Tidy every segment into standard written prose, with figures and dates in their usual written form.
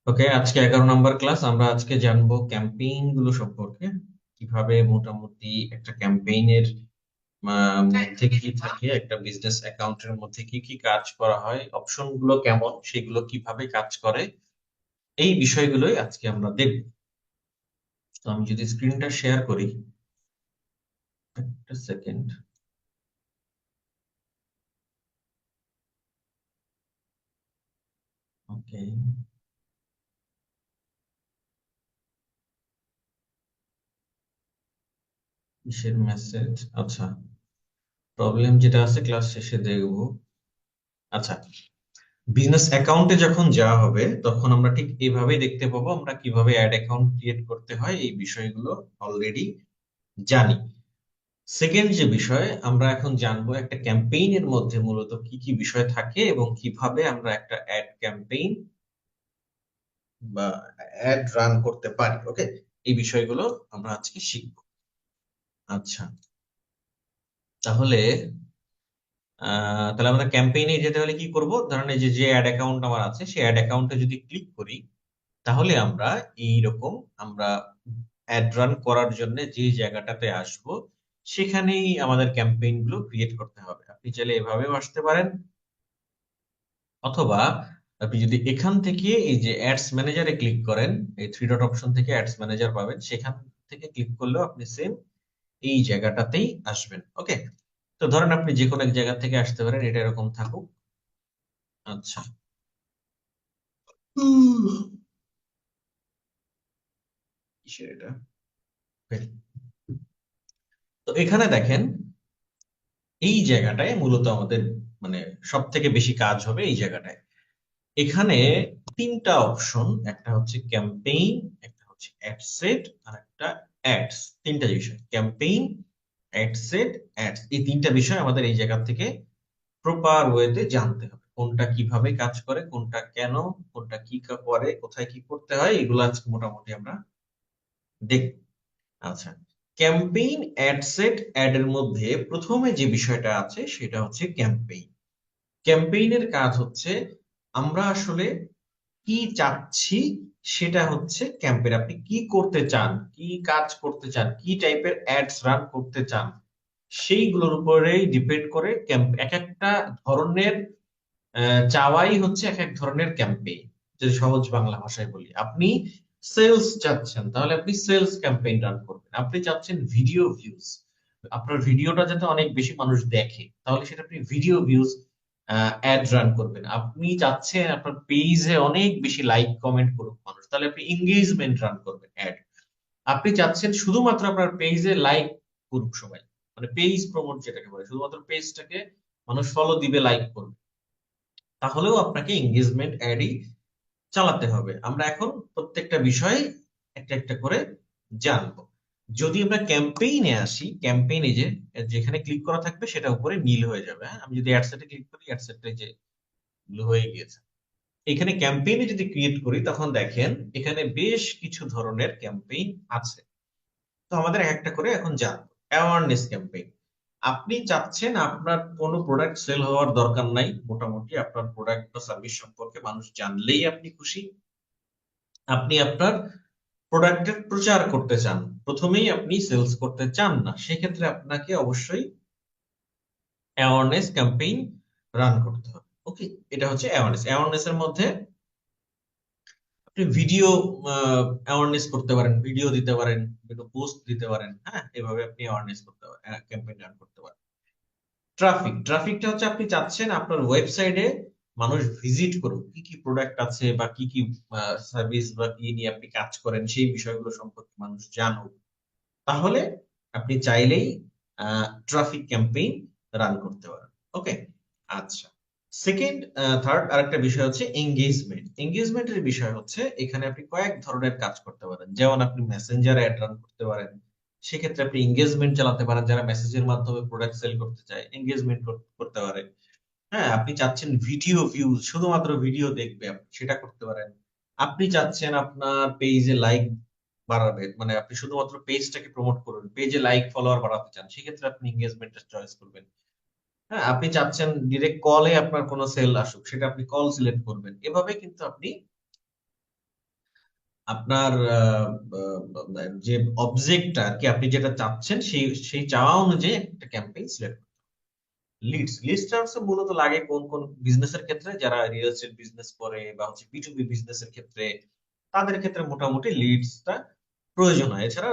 ওকে, আজকে 11 নম্বর ক্লাস। আমরা আজকে জানবো ক্যাম্পেইন গুলো সম্পর্কে। কিভাবে মোটামুটি একটা ক্যাম্পেইনের মধ্যে কি থাকে, একটা বিজনেস অ্যাকাউন্টের মধ্যে কি কি কাজ করা হয়, অপশন গুলো কেমন, সেগুলো কিভাবে কাজ করে, এই বিষয়গুলোই আজকে আমরা দেখব। তো আমি যদি স্ক্রিনটা শেয়ার করি, একটা সেকেন্ড। ওকে, কিসের মেসেজ? আচ্ছা, প্রবলেম যেটা আছে ক্লাস শেষে দেখবো। আচ্ছা, বিজনেস অ্যাকাউন্টে যখন যাওয়া হবে তখন আমরা ঠিক এইভাবেই দেখতে পাবো আমরা কিভাবে অ্যাড অ্যাকাউন্ট ক্রিয়েট করতে হয়। এই বিষয়গুলো অলরেডি জানি। সেকেন্ড যে বিষয় আমরা এখন জানবো, একটা ক্যাম্পেইনের মধ্যে মূলত কি কি বিষয় থাকে এবং কিভাবে আমরা একটা অ্যাড ক্যাম্পেইন বা অ্যাড রান করতে পারি। ওকে, এই বিষয়গুলো আমরা আজকে শিখবো। আচ্ছা, তাহলে তাহলে আমরা ক্যাম্পেইনে যেতে হলে কি করব? ধরেন এই যে যে অ্যাড অ্যাকাউন্ট আমার আছে, সেই অ্যাড অ্যাকাউন্টে যদি ক্লিক করি, তাহলে আমরা এইরকম আমরা অ্যাড রান করার জন্য যে জায়গাটাতে আসব, সেখানেই আমাদের ক্যাম্পেইন গুলো ক্রিয়েট করতে হবে। আপনি চাইলে এভাবেও আসতে পারেন, অথবা আপনি যদি এখান থেকে এই যে অ্যাডস ম্যানেজারে ক্লিক করেন, এই থ্রি ডট অপশন থেকে অ্যাডস ম্যানেজার পাবেন, সেখান থেকে ক্লিক করলেও আপনি সেম এই জায়গাটাতেই আসবেন। ওকে, তো ধরেন আপনি যে কোনো এক জায়গা থেকে আসতে পারেন, এটা এরকম থাকুক। আচ্ছা, কিসের এটা? Okay, তো এখানে দেখেন, এই জায়গাটায় মূলত আমাদের মানে সব থেকে বেশি কাজ হবে এই জায়গাটায়। এখানে তিনটা অপশন, একটা হচ্ছে ক্যাম্পেইন, একটা হচ্ছে অ্যাডসেট, আর একটা অ্যাডস। তিনটা বিষয়, ক্যাম্পেইন, অ্যাডসেট, অ্যাডস, এই তিনটা বিষয় আমাদের এই জায়গা থেকে প্রপার ওয়েতে জানতে হবে। কোনটা কিভাবে কাজ করে, কোনটা কেন, কোনটা কি করে, কোথায় কি করতে হয়, এগুলো আজকে মোটামুটি আমরা দেখব। আচ্ছা, ক্যাম্পেইন, অ্যাডসেট, অ্যাড এর মধ্যে প্রথমে যে বিষয়টা আছে সেটা হচ্ছে ক্যাম্পেইন। ক্যাম্পেইনের কাজ হচ্ছে আমরা আসলে কি চাচ্ছি, সেটা হচ্ছে ক্যাম্পেইন। আপনি কি করতে চান, কি কাজ করতে চান, কি টাইপের অ্যাডস রান করতে চান, সেইগুলোর উপরেই ডিপেন্ড করে এক একটা ধরনের চাওয়াই হচ্ছে এক এক ধরনের ক্যাম্পেইন। যদি সহজ বাংলা ভাষায় বলি, আপনি সেলস চাচ্ছেন, তাহলে আপনি সেলস ক্যাম্পেইন রান করবেন। আপনি চাচ্ছেন ভিডিও ভিউজ, আপনার ভিডিওটা যাতে অনেক বেশি মানুষ দেখে, তাহলে সেটা আপনি ভিডিও ভিউজ অ্যাড রান করবেন। আপনি চাচ্ছেন আপনার পেজে অনেক বেশি লাইক কমেন্ট করুক মানুষ, তাহলে আপনি এঙ্গেজমেন্ট রান করবেন অ্যাড। আপনি চাচ্ছেন শুধুমাত্র আপনার পেজে লাইক করুক সবাই, মানে পেজ প্রমোট যেটাকে বলে, শুধুমাত্র পেজটাকে মানুষ ফলো দিবে, লাইক করবে, তাহলেও আপনাকে এঙ্গেজমেন্ট অ্যাডই চালাতে হবে। আমরা এখন প্রত্যেকটা বিষয় একটা একটা করে জানবো। যদি আমরা ক্যাম্পেইনে আসি, ক্যাম্পেইনে যে যেখানে ক্লিক করা থাকবে সেটা উপরে নীল হয়ে যাবে। হ্যাঁ, আমি যদি অ্যাডসেটে ক্লিক করি, অ্যাডসেটে যে ব্লু হয়ে গিয়েছে। এখানে ক্যাম্পেইনে যদি ক্রিয়েট করি, তখন দেখেন এখানে বেশ কিছু ধরনের ক্যাম্পেইন আছে। তো আমাদের একটা করে এখন জানবো। অ্যাওয়ারনেস ক্যাম্পেইন, আপনি চাচ্ছেন আপনার কোনো প্রোডাক্ট সেল হওয়ার দরকার নাই, মোটামুটি আপনার প্রোডাক্ট বা সার্ভিস সম্পর্কে মানুষ জানলেই আপনি খুশি। আপনি আপনার প্রোডাক্টের প্রচার করতে চান, প্রথমেই আপনি সেলস করতে চান না, সেক্ষেত্রে আপনাকে অবশ্যই অ্যাওয়ারনেস ক্যাম্পেইন রান করতে হবে। ওকে, এটা হচ্ছে অ্যাওয়ারনেস। অ্যাওয়ারনেস এর মধ্যে আপনি ভিডিও অ্যাওয়ারনেস করতে পারেন, ভিডিও দিতে পারেন, বিভিন্ন পোস্ট দিতে পারেন। হ্যাঁ, এভাবে আপনি অ্যাওয়ারনেস করতে পারেন, ক্যাম্পেইন রান করতে পারেন। ট্রাফিক, ট্রাফিকটা হচ্ছে আপনি চাচ্ছেন আপনার ওয়েবসাইটে মানুষ ভিজিট করুক, কি কি প্রোডাক্ট আছে বা কি কি সার্ভিস বা কি নিয়ে আপনি কাজ করেন, সেই বিষয়গুলো সম্পর্কে মানুষ জানুক। তাহলে আপনি চাইলেই ট্রাফিক ক্যাম্পেইন রান করতে পারেন। ওকে, আচ্ছা। সেকেন্ড, থার্ড আরেকটা বিষয় হচ্ছে এঙ্গেজমেন্ট। এঙ্গেজমেন্টের বিষয় হচ্ছে এখানে আপনি কয়েক ধরনের কাজ করতে পারেন। যেমন আপনি মেসেঞ্জারে অ্যাড রান করতে পারেন, সেক্ষেত্রে আপনি এঙ্গেজমেন্ট চালাতে পারেন। যারা মেসেজের মাধ্যমে প্রোডাক্ট সেল করতে চায়, এঙ্গেজমেন্ট করতে পারে। হ্যাঁ, আপনি চাচ্ছেন ভিডিও ভিউজ, শুধুমাত্র ভিডিও দেখবে, আপনি সেটা করতে পারেন। আপনি চাচ্ছেন আপনার পেজে লাইক বাড়াবে, মানে আপনি শুধুমাত্র পেজটাকে প্রমোট করবেন, পেজে লাইক ফলোয়ার বাড়াতে চান, সেক্ষেত্রে আপনি এঙ্গেজমেন্টটা চয়েস করবেন। হ্যাঁ, আপনি চাচ্ছেন ডিরেক্ট কলে আপনার কোনো সেল আসুক, সেটা আপনি কল সিলেক্ট করবেন। এভাবে কিন্তু আপনি আপনার যে অবজেক্টটা আর কি, আপনি যেটা চাচ্ছেন সেই সেই চাওয়া অনুযায়ী একটা ক্যাম্পেইন সিলেক্ট। লিস্টটা হচ্ছে মূলত লাগে কোন কোন বিজনেসের ক্ষেত্রে, যারা রিয়েল এস্টেট বিজনেস করে বা হচ্ছে B2B বিজনেসের ক্ষেত্রে, তাদের ক্ষেত্রে মোটামুটি লিডসটা প্রয়োজন হয়। এছাড়া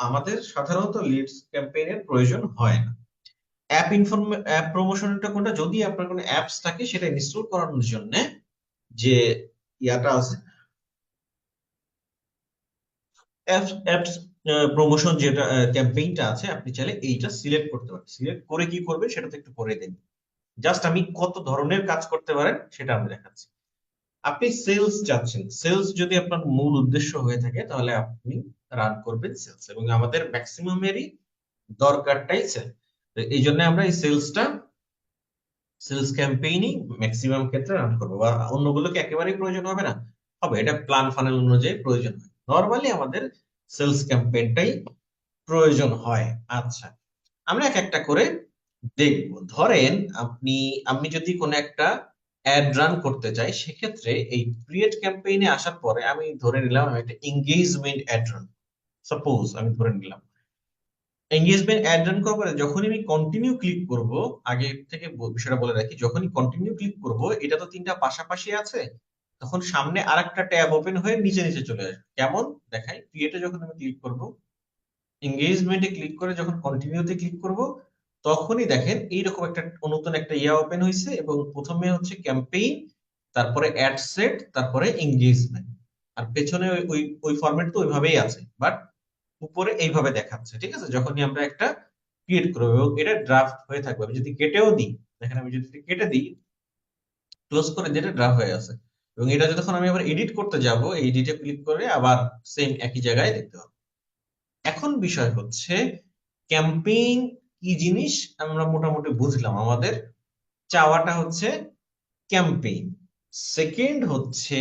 আমাদের সাধারণত লিডস ক্যাম্পেইনের প্রয়োজন হয় না। অ্যাপ প্রমোশনটা কোনটা, যদি আপনার কোনো অ্যাপস থাকে সেটা ইনস্টল করানোর জন্য যে ইয়াটা আছে, অ্যাপস প্রমোশন যেটা ক্যাম্পেইনটা আছে, আপনি চাইলে এইটা সিলেক্ট করতে পারেন। সিলেক্ট করে কি করবে সেটা তো একটু পরে দেন। জাস্ট আমি কত ধরনের কাজ করতে পারেন সেটা আমি দেখাচ্ছি। আপনি সেলস চাচ্ছেন, সেলস যদি আপনার মূল উদ্দেশ্য হয়ে থাকে তাহলে আপনি রান করবেন সেলস, এবং আমাদের ম্যাক্সিমামেরই দরকারটাই সেল। এই জন্য আমরা এই সেলস ক্যাম্পেইনই ম্যাক্সিমাম ক্ষেত্রে রান করবো, বা অন্যগুলোকে একেবারেই প্রয়োজন হবে না, হবে এটা প্ল্যান ফানেল অনুযায়ী প্রয়োজন হয়। নর্মালি আমাদের সেলস ক্যাম্পেইনটাই প্রয়োজন হয়। আচ্ছা, আমরা এক একটা করে দেখব। ধরেন আপনি, আমি যদি কোনো একটা অ্যাড রান করতে চাই, সেক্ষেত্রে এই ক্রিয়েট ক্যাম্পেইনে আসার পরে আমি ধরে নিলাম আমি একটা এঙ্গেজমেন্ট অ্যাড রান, সাপোজ আমি ধরে নিলাম এঙ্গেজমেন্ট অ্যাড রান করার পরে যখনই আমি কন্টিনিউ ক্লিক করব, আগে থেকে বিষয়টা বলে রাখি, যখনই কন্টিনিউ ক্লিক করব, এটা তো তিনটা পাশাপাশি আছে, তখন সামনে আরেকটা ট্যাব ওপেন হয়ে নিচে নিচে চলে আসবে। কেমন দেখায়, ক্রিয়েটে যখন আমি ক্লিক করব, এঙ্গেজমেন্টে ক্লিক করে যখন কন্টিনিউতে ক্লিক করব, তখনই দেখেন এইরকম একটা নতুন একটা ইয়া ওপেন হয়েছে, এবং প্রথমে হচ্ছে ক্যাম্পেইন, তারপরে অ্যাড সেট, তারপরে এঙ্গেজমেন্ট। আর পেছনে ওই ওই ওই ফরম্যাট তো ওইভাবেই আছে, বাট উপরে এইভাবে দেখাচ্ছে। ঠিক আছে, যখনই আমরা একটা ক্রিয়েট করবো এবং এটা ড্রাফট হয়ে থাকবে, আমি যদি কেটেও দিই, দেখেন আমি যদি কেটে দিই, ক্লোজ করে দিলে ড্রাফট হয়ে আছে। এবং এটা যখন আমি আবার এডিট করতে যাব, এই এডিটে ক্লিক করে আবার সেম একই জায়গায় দেখতে হবে। এখন বিষয় হচ্ছে ক্যাম্পেইন কি জিনিস আমরা মোটামুটি বুঝলাম। আমাদের চাওয়াটা হচ্ছে ক্যাম্পেইন। সেকেন্ড হচ্ছে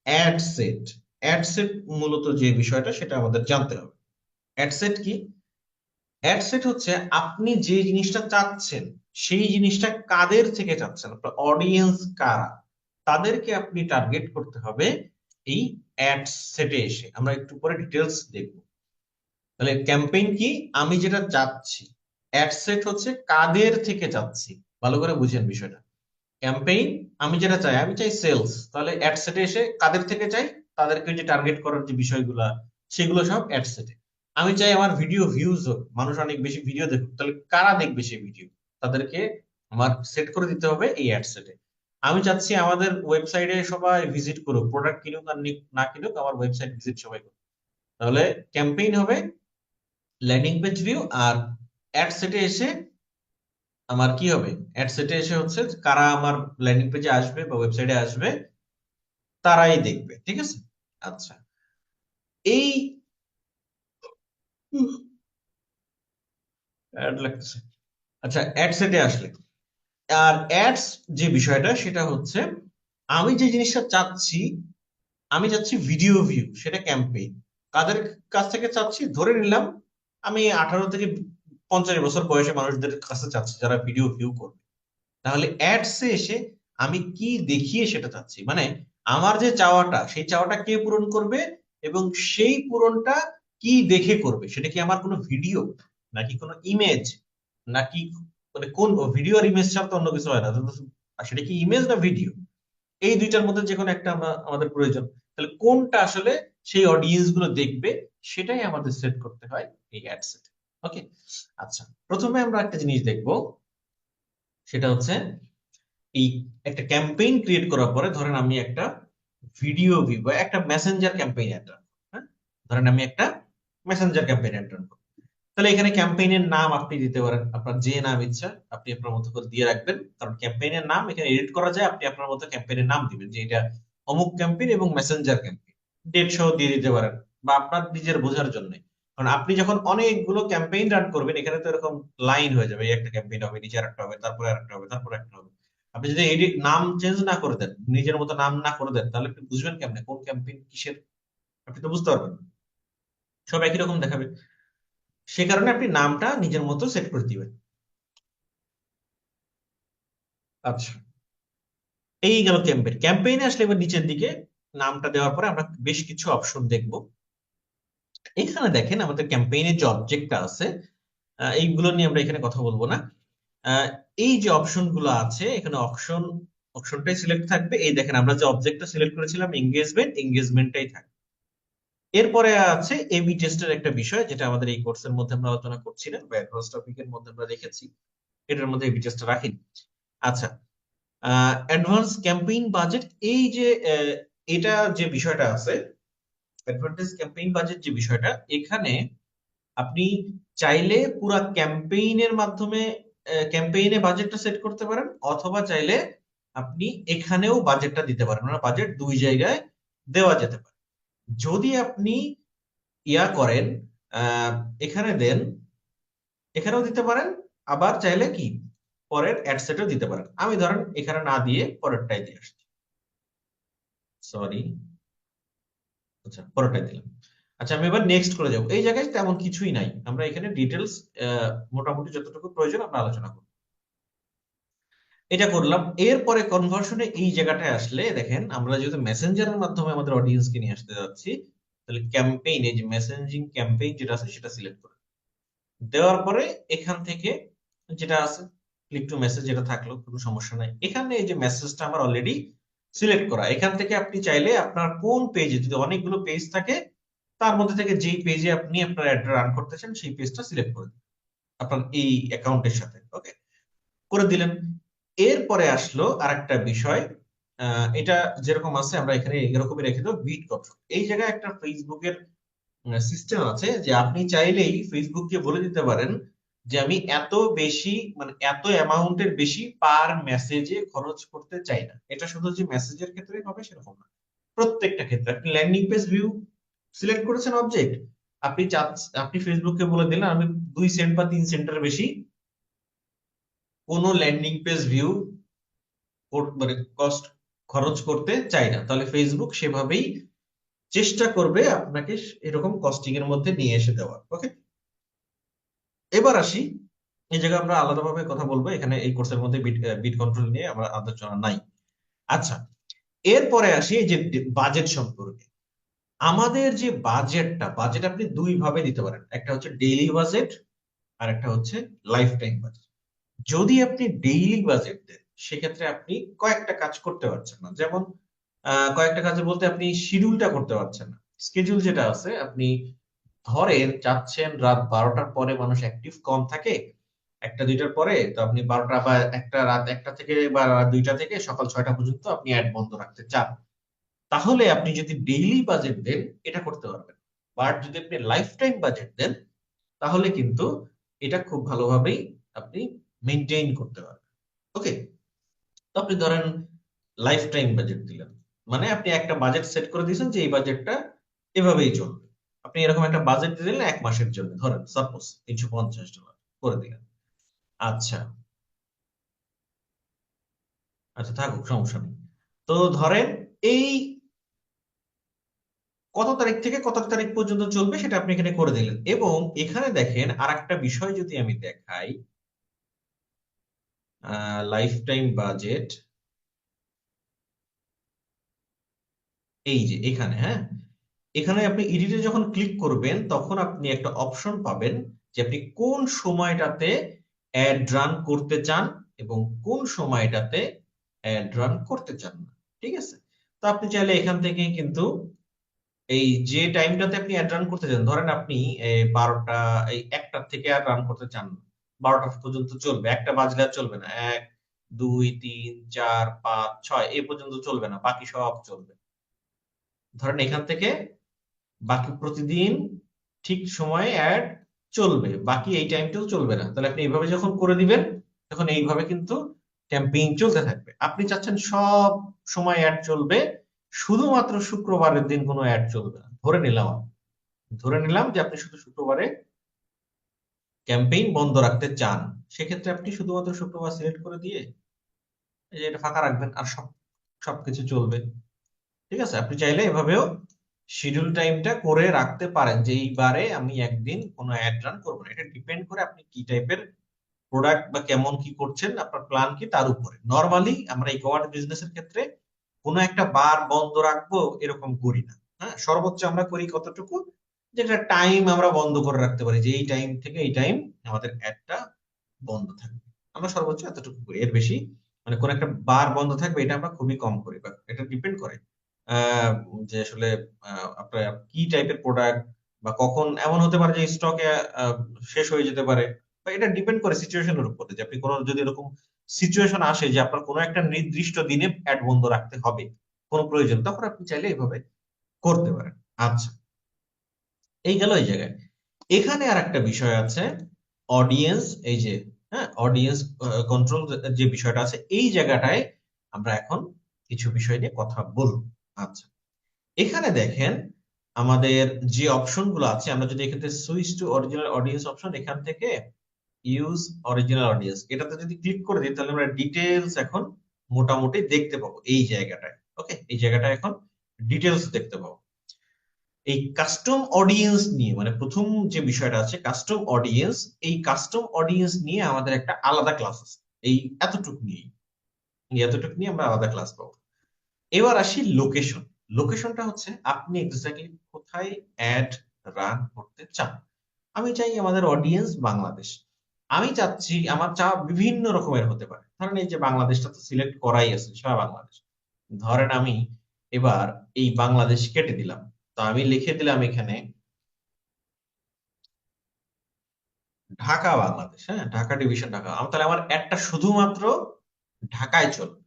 অ্যাড সেট। অ্যাড সেট মূলত যে বিষয়টা সেটা আমাদের জানতে হবে। অ্যাড সেট কি? অ্যাড সেট হচ্ছে আপনি যে জিনিসটা চাচ্ছেন সেই জিনিসটা কাদের থেকে চাচ্ছেন, আপনার অডিয়েন্স কারা, তাদেরকে আপনি টার্গেট করতে হবে এই অ্যাড সেটে এসে। আমরা একটু পরে ডিটেলস দেখব। তাহলে ক্যাম্পেইন কি, আমি যেটা চাচ্ছি। অ্যাড সেট হচ্ছে কাদের থেকে চাচ্ছি, ভালো করে বুঝেন বিষয়টা। ক্যাম্পেইন আমি যেটা চাই, আমি চাই সেলস, তাহলে অ্যাড সেটে এসে কাদের থেকে চাই, তাদেরকে যে টার্গেট করার যে বিষয়গুলো, সেগুলো সব অ্যাড সেটে। আমি চাই আমার ভিডিও ভিউজ হোক, মানুষ অনেক বেশি ভিডিও দেখুক, তাহলে কারা দেখবে সেই ভিডিও, তাদেরকে আমার সেট করে দিতে হবে এই অ্যাড সেটে। আমি চাচ্ছি আমাদের ওয়েবসাইটে সবাই ভিজিট করুক, প্রোডাক্ট কিনুক আর না কিনুক, আমার ওয়েবসাইট ভিজিট সবাই করুক, তাহলে ক্যাম্পেইন হবে ল্যান্ডিং পেজ ভিউ। আর অ্যাড সেটে এসে আমার কি হবে, অ্যাড সেটে এসে হচ্ছে কারা আমার ল্যান্ডিং পেজে আসবে বা ওয়েবসাইটে আসবে, তারাই দেখবে। ঠিক আছে, আচ্ছা। এই অ্যাড লাগতেছে। আচ্ছা, অ্যাড সেটে আসলে আর অ্যাডস যে বিষয়টা সেটা হচ্ছে, আমি যে জিনিসটা চাচ্ছি, আমি চাচ্ছি ভিডিও ভিউ, সেটা ক্যাম্পেইন। কাদের কাছ থেকে চাচ্ছি, ধরে নিলাম আমি 18 থেকে 50 বছর বয়সী মানুষদের কাছে চাচ্ছি যারা ভিডিও ভিউ করবে। তাহলে অ্যাডসে এসে আমি কি দেখিয়ে সেটা চাচ্ছি, মানে আমার যে চাওয়াটা সেই চাওয়াটা কে পূরণ করবে, এবং সেই পূরণটা কি দেখে করবে, সেটা কি আমার কোনো ভিডিও, নাকি কোনো ইমেজ, নাকি মানে কোন ভিডিও আর ইমেজ ছাড়া তো অন্য কিছু হয় না, আর সেটা কি ইমেজ না ভিডিও, এই দুইটার মধ্যে যে কোনো একটা আমরা আমাদের প্রয়োজন। তাহলে কোনটা আসলে সেই অডিয়েন্স গুলো দেখবে, সেটাই আমাদের সেট করতে হয় এই অ্যাড সেট। ওকে, আচ্ছা, প্রথমে আমরা একটা জিনিস দেখবো, সেটা হচ্ছে এই একটা ক্যাম্পেইন ক্রিয়েট করার পরে, ধরেন আমি একটা ভিডিও ভিউ বা একটা মেসেঞ্জার ক্যাম্পেইন অ্যাড, হ্যাঁ, ধরেন আমি একটা মেসেঞ্জার ক্যাম্পেইন অ্যাড, তাহলে এখানে ক্যাম্পেইনের নাম আপনি দিতে পারেন, আপনার যে নাম ইচ্ছা আপনি আপনার মতো করে দিয়ে রাখবেন, কারণ ক্যাম্পেইনের নাম এখানে এডিট করা যায়। আপনি আপনার মতো ক্যাম্পেইনের নাম দিবেন যে এটা অমুক ক্যাম্পেইন এবং মেসেঞ্জার ক্যাম্পেইন, ডেট সহ দিয়ে দিতে পারেন, বা আপনার নিজের বোঝার জন্য। কারণ আপনি যখন অনেকগুলো ক্যাম্পেইন রান করবেন, এখানে তো এরকম লাইন হয়ে যাবে, এই একটা ক্যাম্পেইন হবে, নিচে আরেকটা হবে, তারপরে আরেকটা হবে, তারপরে একটা হবে। আপনি যদি এডিট নাম চেঞ্জ না করে দেন, নিজের মতো নাম না করে দেন, তাহলে আপনি বুঝবেন কেমনে কোন ক্যাম্পেইন কিসের, আপনি তো বুঝতে পারবেন না। সব একই রকম দেখাবে। সে কারণে আপনি নামটা নিজের মতো সেট করে দিবেন। আচ্ছা, এই গেল ক্যাম্পেইন। ক্যাম্পেইনে আসলে এবার নিচের দিকে নামটা দেওয়ার পরে আমরা বেশ কিছু অপশন দেখব। এখানে দেখেন আমাদের ক্যাম্পেইনের যে অবজেক্টটা আছে, এইগুলো নিয়ে আমরা এখানে কথা বলবো না। আহ, এই যে অপশন গুলো আছে এখানে অপশনটাই সিলেক্ট থাকবে। এই দেখেন আমরা যে অবজেক্টটা সিলেক্ট করেছিলাম এঙ্গেজমেন্টটাই থাকবে। এরপরে আছে এবি টেস্টের একটা বিষয়, যেটা আমাদের এই কোর্সের মধ্যে আমরা আলোচনা করছিলাম বা অ্যাডভান্স টপিকের মধ্যে আমরা রেখেছি, এটার মধ্যে এবি টেস্টটা রাখিনি। আচ্ছা, অ্যাডভান্স ক্যাম্পেইন বাজেট, এই যে এটা যে বিষয়টা আছে, অ্যাডভান্টেজ ক্যাম্পেইন বাজেট যে বিষয়টা, এখানে আপনি চাইলে পুরা ক্যাম্পেইনের মাধ্যমে ক্যাম্পেইনে বাজেটটা সেট করতে পারেন, অথবা চাইলে আপনি এখানেও বাজেটটা দিতে পারেন, মানে বাজেট দুই জায়গায় দেওয়া যেতে পারে। যদি আপনি ইয়া করেন, আহ, এখানে দেন, এখানেও দিতে পারেন, আবার চাইলে কি পরের অ্যাডসেটও দিতে পারেন। আমি ধরেন এখানে না দিয়ে পরেরটাই দিয়ে আসছি, সরি, আচ্ছা পরেরটাই দিলাম। আচ্ছা আমি এবার নেক্সট করে যাবো। এই জায়গায় তেমন কিছুই নাই, আমরা এখানে ডিটেলস মোটামুটি যতটুকু প্রয়োজন আমরা আলোচনা করব। এটা করলাম। এরপরে কনভার্সনে এই জায়গাটায় আসলে দেখেন, আমরা যেহেতু মেসেঞ্জারের মাধ্যমে আমাদের অডিয়েন্সকে নিয়ে আসতে যাচ্ছি, তাহলে ক্যাম্পেইন, এই যে মেসেঞ্জিং ক্যাম্পেইন যেটা আছে সেটা সিলেক্ট করে দেওয়ার পরে এখান থেকে যেটা আছে ক্লিক টু মেসেজ, যেটা থাকলো কোনো সমস্যা নাই। এখানে এই যে মেসেজটা আমার অলরেডি সিলেক্ট করা, এখান থেকে আপনি চাইলে আপনার কোন পেজে, যদি অনেকগুলো পেজ থাকে তার মধ্যে থেকে যেই পেজে আপনি আপনার অ্যাড রান করতে চান সেই পেজটা সিলেক্ট করে দিন আপনার এই অ্যাকাউন্টের সাথে। ওকে, করে দিলেন। এরপরে আসলো আরেকটা বিষয়, এটা যেরকম আছে আমরা এখানে এরকমই রেখে দেবো, বিট কন্ট্রোল। এই জায়গায় একটা ফেসবুকের সিস্টেম আছে যে আপনি চাইলেই ফেসবুককে বলে দিতে পারেন যে আমি এত বেশি, মানে এত অ্যামাউন্টের বেশি পার মেসেজে খরচ করতে চাই না। এটা শুধু যে মেসেজের ক্ষেত্রে হবে সেরকম না, প্রত্যেকটা ক্ষেত্রে। আপনি ল্যান্ডিং পেজ ভিউ সিলেক্ট করেছেন অবজেক্ট, আপনি ফেসবুককে বলে দিলেন আমি 2 সেন্ট বা 3 সেন্টের বেশি কোনো ল্যান্ডিং পেজ ভিউ মানে কস্ট খরচ করতে চাই না, তাহলে ফেসবুক সেভাবেই চেষ্টা করবে আপনাকে এরকম কস্টিং এর মধ্যে নিয়ে এসে দেওয়ার। ওকে, এবার আসি, এই জায়গায় আমরা আলাদাভাবে কথা বলবো, এখানে এই কোর্সের মধ্যে বিট বিট কন্ট্রোল নিয়ে আমরা আলোচনা নাই। আচ্ছা, এরপরে আসি এই যে বাজেট সম্পর্কে। আমাদের যে বাজেট আপনি দুই ভাবে দিতে পারেন, একটা হচ্ছে ডেইলি বাজেট আর একটা হচ্ছে লাইফ টাইম বাজেট। যদি আপনি ডেইলি বাজেট দেন সেক্ষেত্রে আপনি কয়েকটা কাজ করতে পারছেন না, যেমন কয়েকটা কাজে বলতে আপনি শিডিউলটা করতে পারছেন না। স্কেডিউল যেটা আছে, আপনি ধরেন চাচ্ছেন রাত 12টার পরে মানুষ অ্যাক্টিভ কম থাকে, একটা দুইটার পরে, তো আপনি 12টা বা একটা রাত 1টা থেকে বা রাত 2টা থেকে সকাল 6টা পর্যন্ত আপনি অ্যাড বন্ধ রাখতে চান, তাহলে আপনি যদি ডেইলি বাজেট দেন এটা করতে পারবেন। বাট যদি আপনি লাইফ টাইম বাজেট দেন তাহলে কিন্তু এটা খুব ভালোভাবেই আপনি মেনটেইন করতে পারবেন। ওকে, তো আপনি ধরেন লাইফ টাইম বাজেট দিলেন, মানে আপনি একটা বাজেট সেট করে দিয়েছেন যে এই বাজেটটা এভাবেই চলবে। আপনি এরকম একটা বাজেট দিলেন 1 মাসের জন্য, ধরেন সাপোজ $350 করে দিলেন। আচ্ছা, আচ্ছা থাকুক, সমস্যা নেই। তো ধরেন এই কত তারিখ থেকে কত তারিখ পর্যন্ত চলবে সেটা আপনি এখানে করে দিলেন। এবং এখানে দেখেন আর একটা বিষয় যদি আমি দেখাই, লাইফ টাইম বাজেট, এই যে এখানে, হ্যাঁ, এখানে আপনি এডিটে যখন ক্লিক করবেন তখন আপনি একটা অপশন পাবেন যে আপনি কোন সময়টাতে অ্যাড রান করতে চান এবং কোন সময়টাতে অ্যাড রান করতে চান না। ঠিক আছে, তো আপনি চাইলে এখান থেকে কিন্তু এই যে টাইমটাতে আপনি অ্যাড রান করতে চান, ধরেন আপনি 12টা, এই 1টার থেকে আর রান করতে চান না, 12টা পর্যন্ত চলবে, 1টা বাজলে আর চলবে না, 1 2 3 4 5 6 এই পর্যন্ত চলবে না, বাকি সব চলবে। ধরেন এখান থেকে বাকি প্রতিদিন ঠিক সময়ে অ্যাড চলবে, বাকি এই টাইমটাও চলবে না। তাহলে আপনি এইভাবে যখন করে দিবেন তখন এইভাবে কিন্তু ক্যাম্পেইন চলতে থাকবে। আপনি চাচ্ছেন সব সময় অ্যাড চলবে, শুধুমাত্র শুক্রবারের দিন কোনো অ্যাড চলবে না, ধরে নিলাম যে আপনি শুধু শুক্রবারে ক্যাম্পেইন বন্ধ রাখতে চান। সেক্ষেত্রে আপনি শুধুমাত্র শুক্রবার সিলেক্ট করে দিয়ে এই যে এটা ফাঁকা রাখবেন, আর সবকিছু চলবে। ঠিক আছে, আপনি চাইলে এভাবেও শিডিউল টাইমটা করে রাখতে পারেন যে এইবারে আমি একদিন কোনো অ্যাড রান করবো না। এটা ডিপেন্ড করে আপনি কি টাইপের প্রোডাক্ট বা কেমন কি করছেন, আপনার প্ল্যান কি তার উপরে। নরমালি আমরা ই কমার্স বিজনেসের ক্ষেত্রে কোনো একটা বার বন্ধ রাখবো এরকম করি না। হ্যাঁ, সর্বোচ্চ আমরা করি কতটুকু, যে একটা টাইম আমরা বন্ধ করে রাখতে পারি, যে এই টাইম থেকে এই টাইম আমাদের অ্যাডটা বন্ধ থাকবে। আমরা সর্বোচ্চ এতটুকু করি, এর বেশি মানে কোন একটা বার বন্ধ থাকবে এটা আমরা খুবই কম করি। বা এটা ডিপেন্ড করে আহ, যে আসলে আপনার কি টাইপের প্রোডাক্ট, বা কখন এমন হতে পারে যে স্টকে শেষ হয়ে যেতে পারে, বা এটা ডিপেন্ড করে সিচুয়েশনের উপরে, যে আপনি কোনো যদি এরকম সিচুয়েশন আসে যে আপনার কোনো একটা নির্দিষ্ট দিনে অ্যাড বন্ধ রাখতে হবে, কোনো প্রয়োজন, তখন আপনি চাইলে এইভাবে করতে পারেন। আচ্ছা, এই গেল এই জায়গায়। এখানে আর একটা বিষয় আছে, অডিয়েন্স, এই যে হ্যাঁ অডিয়েন্স কন্ট্রোল যে বিষয়টা আছে, এই জায়গাটায় আমরা এখন কিছু বিষয় নিয়ে কথা বলবো। আচ্ছা, এখানে দেখেন আমাদের যে অপশন গুলো আছে, আমরা যদি এখান থেকে switch to original audience option, এখান থেকে ইউজ অরিজিনাল অডিয়েন্স এটাতে যদি ক্লিক করে দিই, তাহলে আমরা ডিটেলস এখন মোটামুটি দেখতে পাবো এই জায়গাটায়। ওকে, এই জায়গাটায় এখন ডিটেলস দেখতে পাবো। এই কাস্টম অডিয়েন্স নিয়ে, মানে প্রথম যে বিষয়টা আছে কাস্টম অডিয়েন্স, এই কাস্টম অডিয়েন্স নিয়ে আমাদের একটা আলাদা ক্লাস আছে। এই এতটুকু নিয়ে, এতটুকু নিয়ে আমরা আলাদা ক্লাস পাবো। এবার আসি লোকেশন। লোকেশনটা হচ্ছে আপনি এক্স্যাক্টলি কোথায় অ্যাড রান করতে চান। আমি চাই আমাদের অডিয়েন্স বাংলাদেশ। আমি চাচ্ছি, আমার চাওয়া বিভিন্ন রকমের হতে পারে। ধরেন এই যে বাংলাদেশটা তো সিলেক্ট করাই আছে, সারা বাংলাদেশ। ধরেন আমি এবার এই বাংলাদেশ কেটে দিলাম, তো আমি লিখে দিলাম এখানে ঢাকা বাংলাদেশ। হ্যাঁ, ঢাকা ডিভিশন ঢাকা। তাহলে আমার অ্যাডটা শুধুমাত্র ঢাকায় চলবে।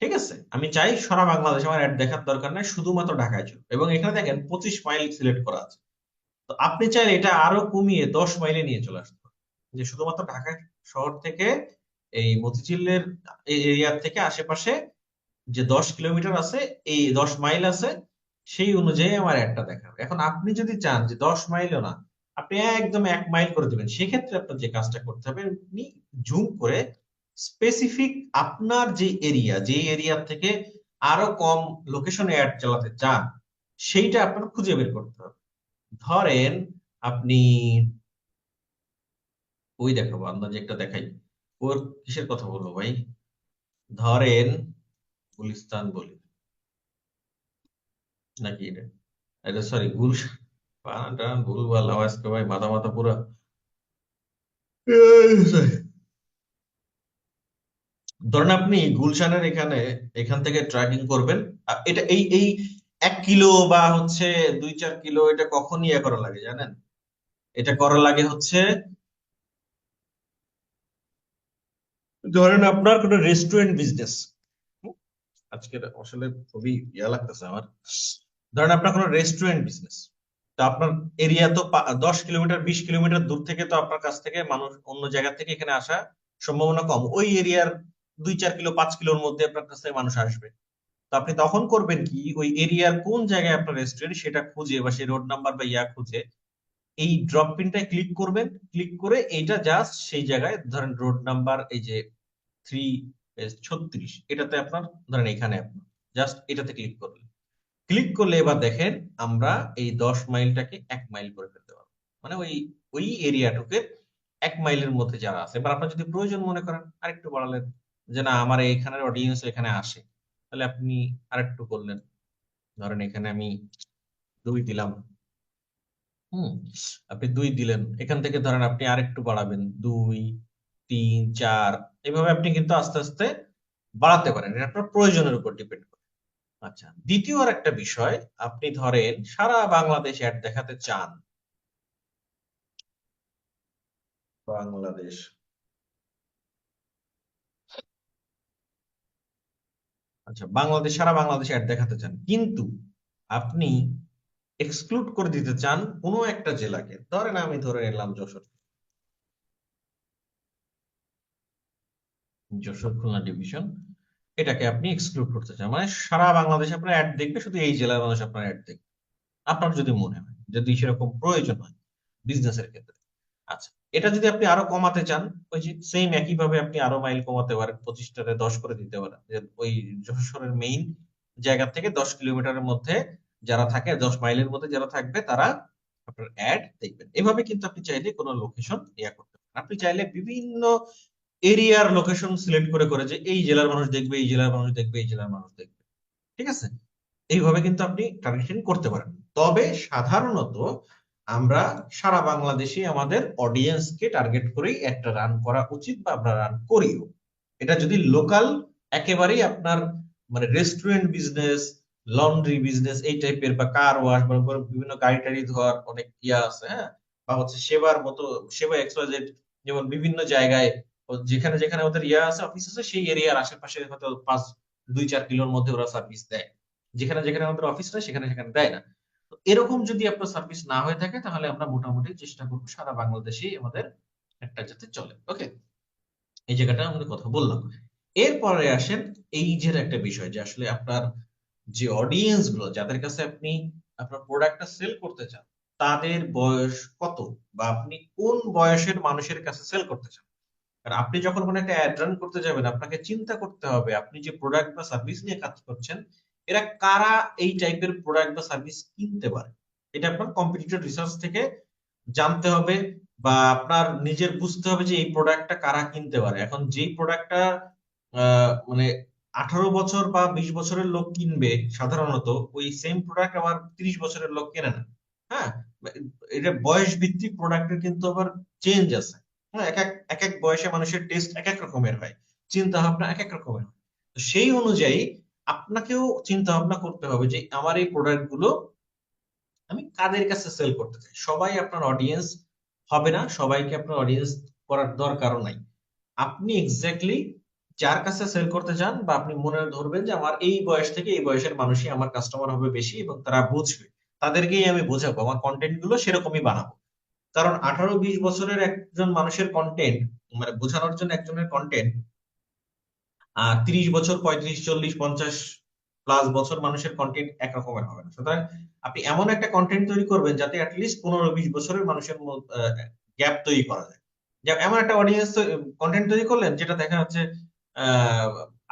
ঠিক আছে, আমি চাই সারা বাংলাদেশ আমার অ্যাড দেখার দরকার নাই, শুধুমাত্র ঢাকায় চলবে। এবং এখানে দেখেন 25 মাইল সিলেক্ট করা আছে। তো আপনি চাইলে এটা আরো কমিয়ে 10 মাইলে নিয়ে চলে আসতে পারেন, যে শুধুমাত্র ঢাকা শহর থেকে এই মতিঝিলের এরিয়া থেকে আশেপাশে যে 10 কিলোমিটার আছে, এই 10 মাইল আছে, সেই অনুযায়ী আমার অ্যাডটা দেখাবে। এখন আপনি যদি চান যে 10 মাইলও না, আপনি একদম 1 মাইল করে দিবেন, সেক্ষেত্রে আপনার যে কাজটা করতে হবে, আপনি জুম করে স্পেসিফিক আপনার যে এরিয়া, যে এরিয়া থেকে আরো কম লোকেশনে অ্যাড চালাতে চান, সেইটা আপনার খুঁজে বের করতে হবে। ধরেন আপনি, ওই দেখাবো আন্দাজে একটা দেখাই, ওর কিসের কথা বলবো ভাই, ধরেন গুলিস্তান বলি, নাকি এটা, এটা সরি গুলশান, বানান টানান ভুলভাল আওয়াজকে ভাই, মাথা মাথা পুরো। ধরেন আপনি গুলশানের এখানে, এখান থেকে ট্র্যাকিং করবেন। এটা এই এই 1 কিলো বা হচ্ছে 2-4 কিলো, এটা কখন ইয়ে করা লাগে জানেন? এটা করা লাগে হচ্ছে, ধরেন আপনার কোনো রেস্টুরেন্ট বিজনেস, আজকে আসলে খুবই ইয়া লাগতেছে আমার। ধরেন আপনার কোনো রেস্টুরেন্ট বিজনেস, তো আপনার এরিয়া তো 10 কিলোমিটার 20 কিলোমিটার দূর থেকে, তো আপনার কাছ থেকে মানুষ অন্য জায়গা থেকে এখানে আসা সম্ভাবনা কম। ওই এরিয়ার 2-4 কিলো 5 কিলোর মধ্যে আপনার কাছ থেকে মানুষ আসবে। তো আপনি তখন করবেন কি, ওই এরিয়ার কোন জায়গায় আপনার রেস্টুরেন্ট সেটা খুঁজে, বা সেই রোড নাম্বার বা ইয়া খুঁজে এই ড্রপ পিনটায় ক্লিক করবেন। ক্লিক করে এইটা জাস্ট সেই জায়গায়, ধরেন রোড নাম্বার এই যে 336, এটাতে আপনার, ধরেন এখানে আপনার জাস্ট এটাতে ক্লিক করলেন। ক্লিক করলে এবার দেখেন আমরা এই 10 মাইলটাকে 1 মাইল করে ফেলতে পারবো। মানে ওই ওই এরিয়াটুকে 1 মাইলের মধ্যে যারা আছে, এবার আপনার যদি প্রয়োজন মনে করেন আরেকটু বাড়ালেন, যে না আমার এইখানের অডিয়েন্স এখানে আসে, তাহলে আপনি আরেকটু করলেন। ধরেন এখানে আমি 2 দিলাম। হুম, আপনি 2 দিলেন, এখান থেকে ধরেন আপনি আরেকটু বাড়াবেন, 2, 3, 4, এভাবে আপনি কিন্তু আস্তে আস্তে বাড়াতে পারেন, এটা আপনার প্রয়োজনের উপর ডিপেন্ড করে। আচ্ছা, দ্বিতীয় আর একটা বিষয়, আপনি ধরেন সারা বাংলাদেশ অ্যাড দেখাতে চান। বাংলাদেশ, আচ্ছা বাংলাদেশ, সারা বাংলাদেশ অ্যাড দেখাতে চান, কিন্তু আপনি এক্সক্লুড করে দিতে চান কোনো একটা জেলাকে। ধরেন আমি ধরে নিলাম যশোর, যশোর খুলনা ডিভিশন, এটাকে আপনি এক্সক্লুড করতে চান, মানে সারা বাংলাদেশ আপনার অ্যাড দেখবে, শুধু এই জেলার মানুষ আপনার অ্যাড দেখবে, আপনার যদি মনে হয়, যদি সেরকম প্রয়োজন হয় বিজনেসের ক্ষেত্রে। আচ্ছা, এটা যদি আপনি আরো কমাতে চান, ওই যে সেম একই ভাবে আপনি আরো মাইল কমাতে পারেন, 25টাতে 10 করে দিতে পারেন, যে ওই যশোরের মেইন জায়গা থেকে 10 কিলোমিটারের মধ্যে যারা থাকে, 10 মাইলের মধ্যে যারা থাকবে, তারা আপনার অ্যাড দেখবেন। এভাবে কিন্তু আপনি চাইলে কোনো লোকেশন ইয়া করতে পারেন। আপনি চাইলে বিভিন্ন এরিয়ার লোকেশন সিলেক্ট করে করে, যে এই জেলার মানুষ দেখবে, এই জেলার মানুষ দেখবে, এই জেলার মানুষ দেখবে, ঠিক আছে? এইভাবে কিন্তু আপনি টার্গেটিং করতে পারেন। তবে সাধারণত আমরা সারা বাংলাদেশে আমাদের অডিয়েন্সকে টার্গেট করেই একটা রান করা উচিত, বা আমরা রান করিও। এটা যদি লোকাল একেবারেই আপনার মানে রেস্টুরেন্ট বিজনেস, লন্ড্রি বিজনেস এই টাইপের, বা কার ওয়াশ, বা বিভিন্ন গাড়ি টাড়ি ধোয়ার অনেক ইয়া আছে, হ্যাঁ, বা হচ্ছে সেবার মতো, সেবা এক্সওয়াইজেড, যেমন বিভিন্ন জায়গায় যেখানে যেখানে ওদের ইয়া আছে, অফিস আছে, সেই এরিয়ার আশেপাশে হয়তো 2-4 কিলোর মধ্যে ওরা সার্ভিস দেয়। যেখানে যেখানে আমাদের অফিস নাই সেখানে সেখানে দেয় না। তো এরকম যদি আপনার সার্ভিস না হয়ে থাকে, তাহলে আমরা মোটামুটি চেষ্টা করবো সারা বাংলাদেশেই আমাদের একটা যাতে চলে। ওকে, এই জায়গাটা আমাদের কথা বললাম। এরপরে আসেন এই যে একটা বিষয়, যে আসলে আপনার যে অডিয়েন্স গুলো যাদের কাছে আপনি আপনার প্রোডাক্টটা সেল করতে চান, তাদের বয়স কত, বা আপনি কোন বয়সের মানুষের কাছে সেল করতে চান। আর আপনি যখন কোনো একটা অ্যাড রান করতে যাবেন, আপনাকে চিন্তা করতে হবে আপনি যে প্রোডাক্ট বা সার্ভিস নিয়ে কাজ করছেন, এরা কারা এই টাইপের প্রোডাক্ট বা সার্ভিস কিনতে পারে। এটা আপনার কম্পিটিটর রিসার্চ থেকে জানতে হবে, বা আপনার নিজের বুঝতে হবে যে এই প্রোডাক্টটা কারা কিনতে পারে। এখন যেই প্রোডাক্টটা মানে 18 বছর বা 20 বছরের লোক কিনবে সাধারণত, ওই সেম প্রোডাক্ট আবার 30 বছরের লোক কেনে না। হ্যাঁ, এটা বয়স ভিত্তিক প্রোডাক্টের কিন্তু আবার চেঞ্জ আছে। হ্যাঁ, এক এক এক এক বয়সে মানুষের টেস্ট এক এক রকমের হয়, চিন্তা ভাবনা এক এক রকমের হয়। তো সেই অনুযায়ী আপনাকেও চিন্তা ভাবনা করতে হবে যে আমার এই প্রোডাক্ট গুলো আমি কাদের কাছে সেল করতে চাই। সবাই আপনার অডিয়েন্স হবে না, সবাইকে আপনার অডিয়েন্স করার দরকারও নাই। আপনি এক্স্যাক্টলি যার কাছে সেল করতে চান, বা আপনি মনে ধরবেন যে আমার এই বয়স থেকে এই বয়সের মানুষই আমার কাস্টমার হবে বেশি, এবং তারা বুঝবে, তাদেরকেই আমি বোঝাবো, আমার কন্টেন্ট গুলো সেরকমই বানাবো। কারণ 18-20 বছরের একজন মানুষের কন্টেন্ট, মানে বোঝানোর জন্য একজনের কন্টেন্ট, 30 বছর, 35, 40, 50+ বছর মানুষের কন্টেন্ট একরকমের হবে না। সুতরাং আপনি এমন একটা কন্টেন্ট তৈরি করবেন যাতে অ্যাটলিস্ট 15-20 বছরের মানুষের গ্যাপ তৈরি করা যায়। যে এমন একটা অডিয়েন্স কন্টেন্ট তৈরি করলেন যেটা দেখা যাচ্ছে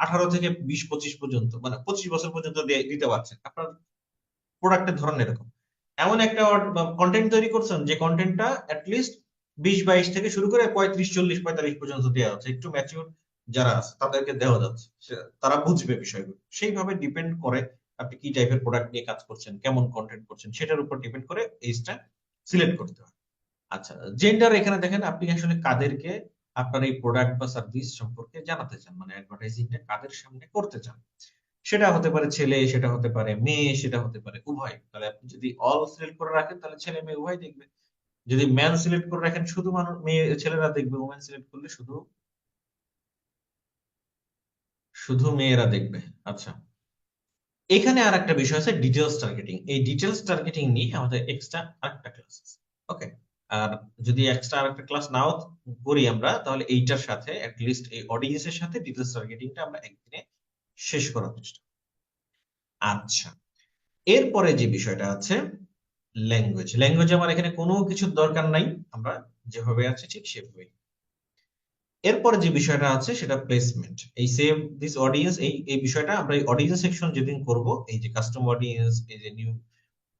18 থেকে 20-25 পর্যন্ত, মানে 25 বছর পর্যন্ত দিতে পারছেন, আপনার প্রোডাক্টের ধরন এরকম। এমন একটা কন্টেন্ট তৈরি করছেন যে কন্টেন্টটা অ্যাটলিস্ট 20-22 থেকে শুরু করে 35-40-45 পর্যন্ত দেওয়া হচ্ছে, একটু ম্যাচিউর যারা আছে তাদেরকে দেওয়া যাচ্ছে, তারা বুঝবে বিষয়গুলো। সেইভাবে ডিপেন্ড করে আপনি কি টাইপের প্রোডাক্ট নিয়ে কাজ করছেন, কেমন কন্টেন্ট করছেন, সেটার উপর ডিপেন্ড করে এইটা সিলেক্ট করতে হয়। আচ্ছা, জেন্ডার এখানে দেখেন আপনি আসলে কাদেরকে আপনার এই প্রোডাক্ট বা সার্ভিস সম্পর্কে জানাতে চান, মানে অ্যাডভার্টাইজিংটা কাদের সামনে করতে চান। সেটা হতে পারে ছেলে, সেটা হতে পারে মেয়ে, সেটা হতে পারে উভয়। তাহলে আপনি যদি অল সিলেক্ট করে রাখেন, তাহলে ছেলে মেয়ে উভয় দেখবে। যদি ম্যান সিলেক্ট করে রাখেন, শুধু মানুষ মেয়ে ছেলেরা দেখবে, ওমেন সিলেক্ট করলে শুধু শুধু মেয়েরা দেখবে। আচ্ছা, এখানে আর একটা বিষয় আছে, ডিটেলস টার্গেটিং। এই ডিটেলস টার্গেটিং নিয়ে আমাদের এক্সট্রা আরেকটা ক্লাস আছে। ওকে, আর যদি এক্সট্রা আরেকটা ক্লাস নাও করি আমরা, তাহলে এইটার সাথে লিস্ট এই অডিয়েন্সের সাথে ডিটেলস টার্গেটিংটা আমরা একদিনে শেষ করার চেষ্টা। আচ্ছা, এরপরে যে বিষয়টা আছে ল্যাঙ্গুয়েজ। ল্যাঙ্গুয়েজ আমার এখানে কোনো কিছুর দরকার নাই, আমরা যেভাবে আছে ঠিক সেভাবেই। এরপরে যে বিষয়টা আছে সেটা প্লেসমেন্ট। এই সেভ দিস অডিয়েন্স, এই এই বিষয়টা আমরা এই অডিয়েন্স সেকশন যেদিন করব, এই যে কাস্টম অডিয়েন্স, এই যে নিউ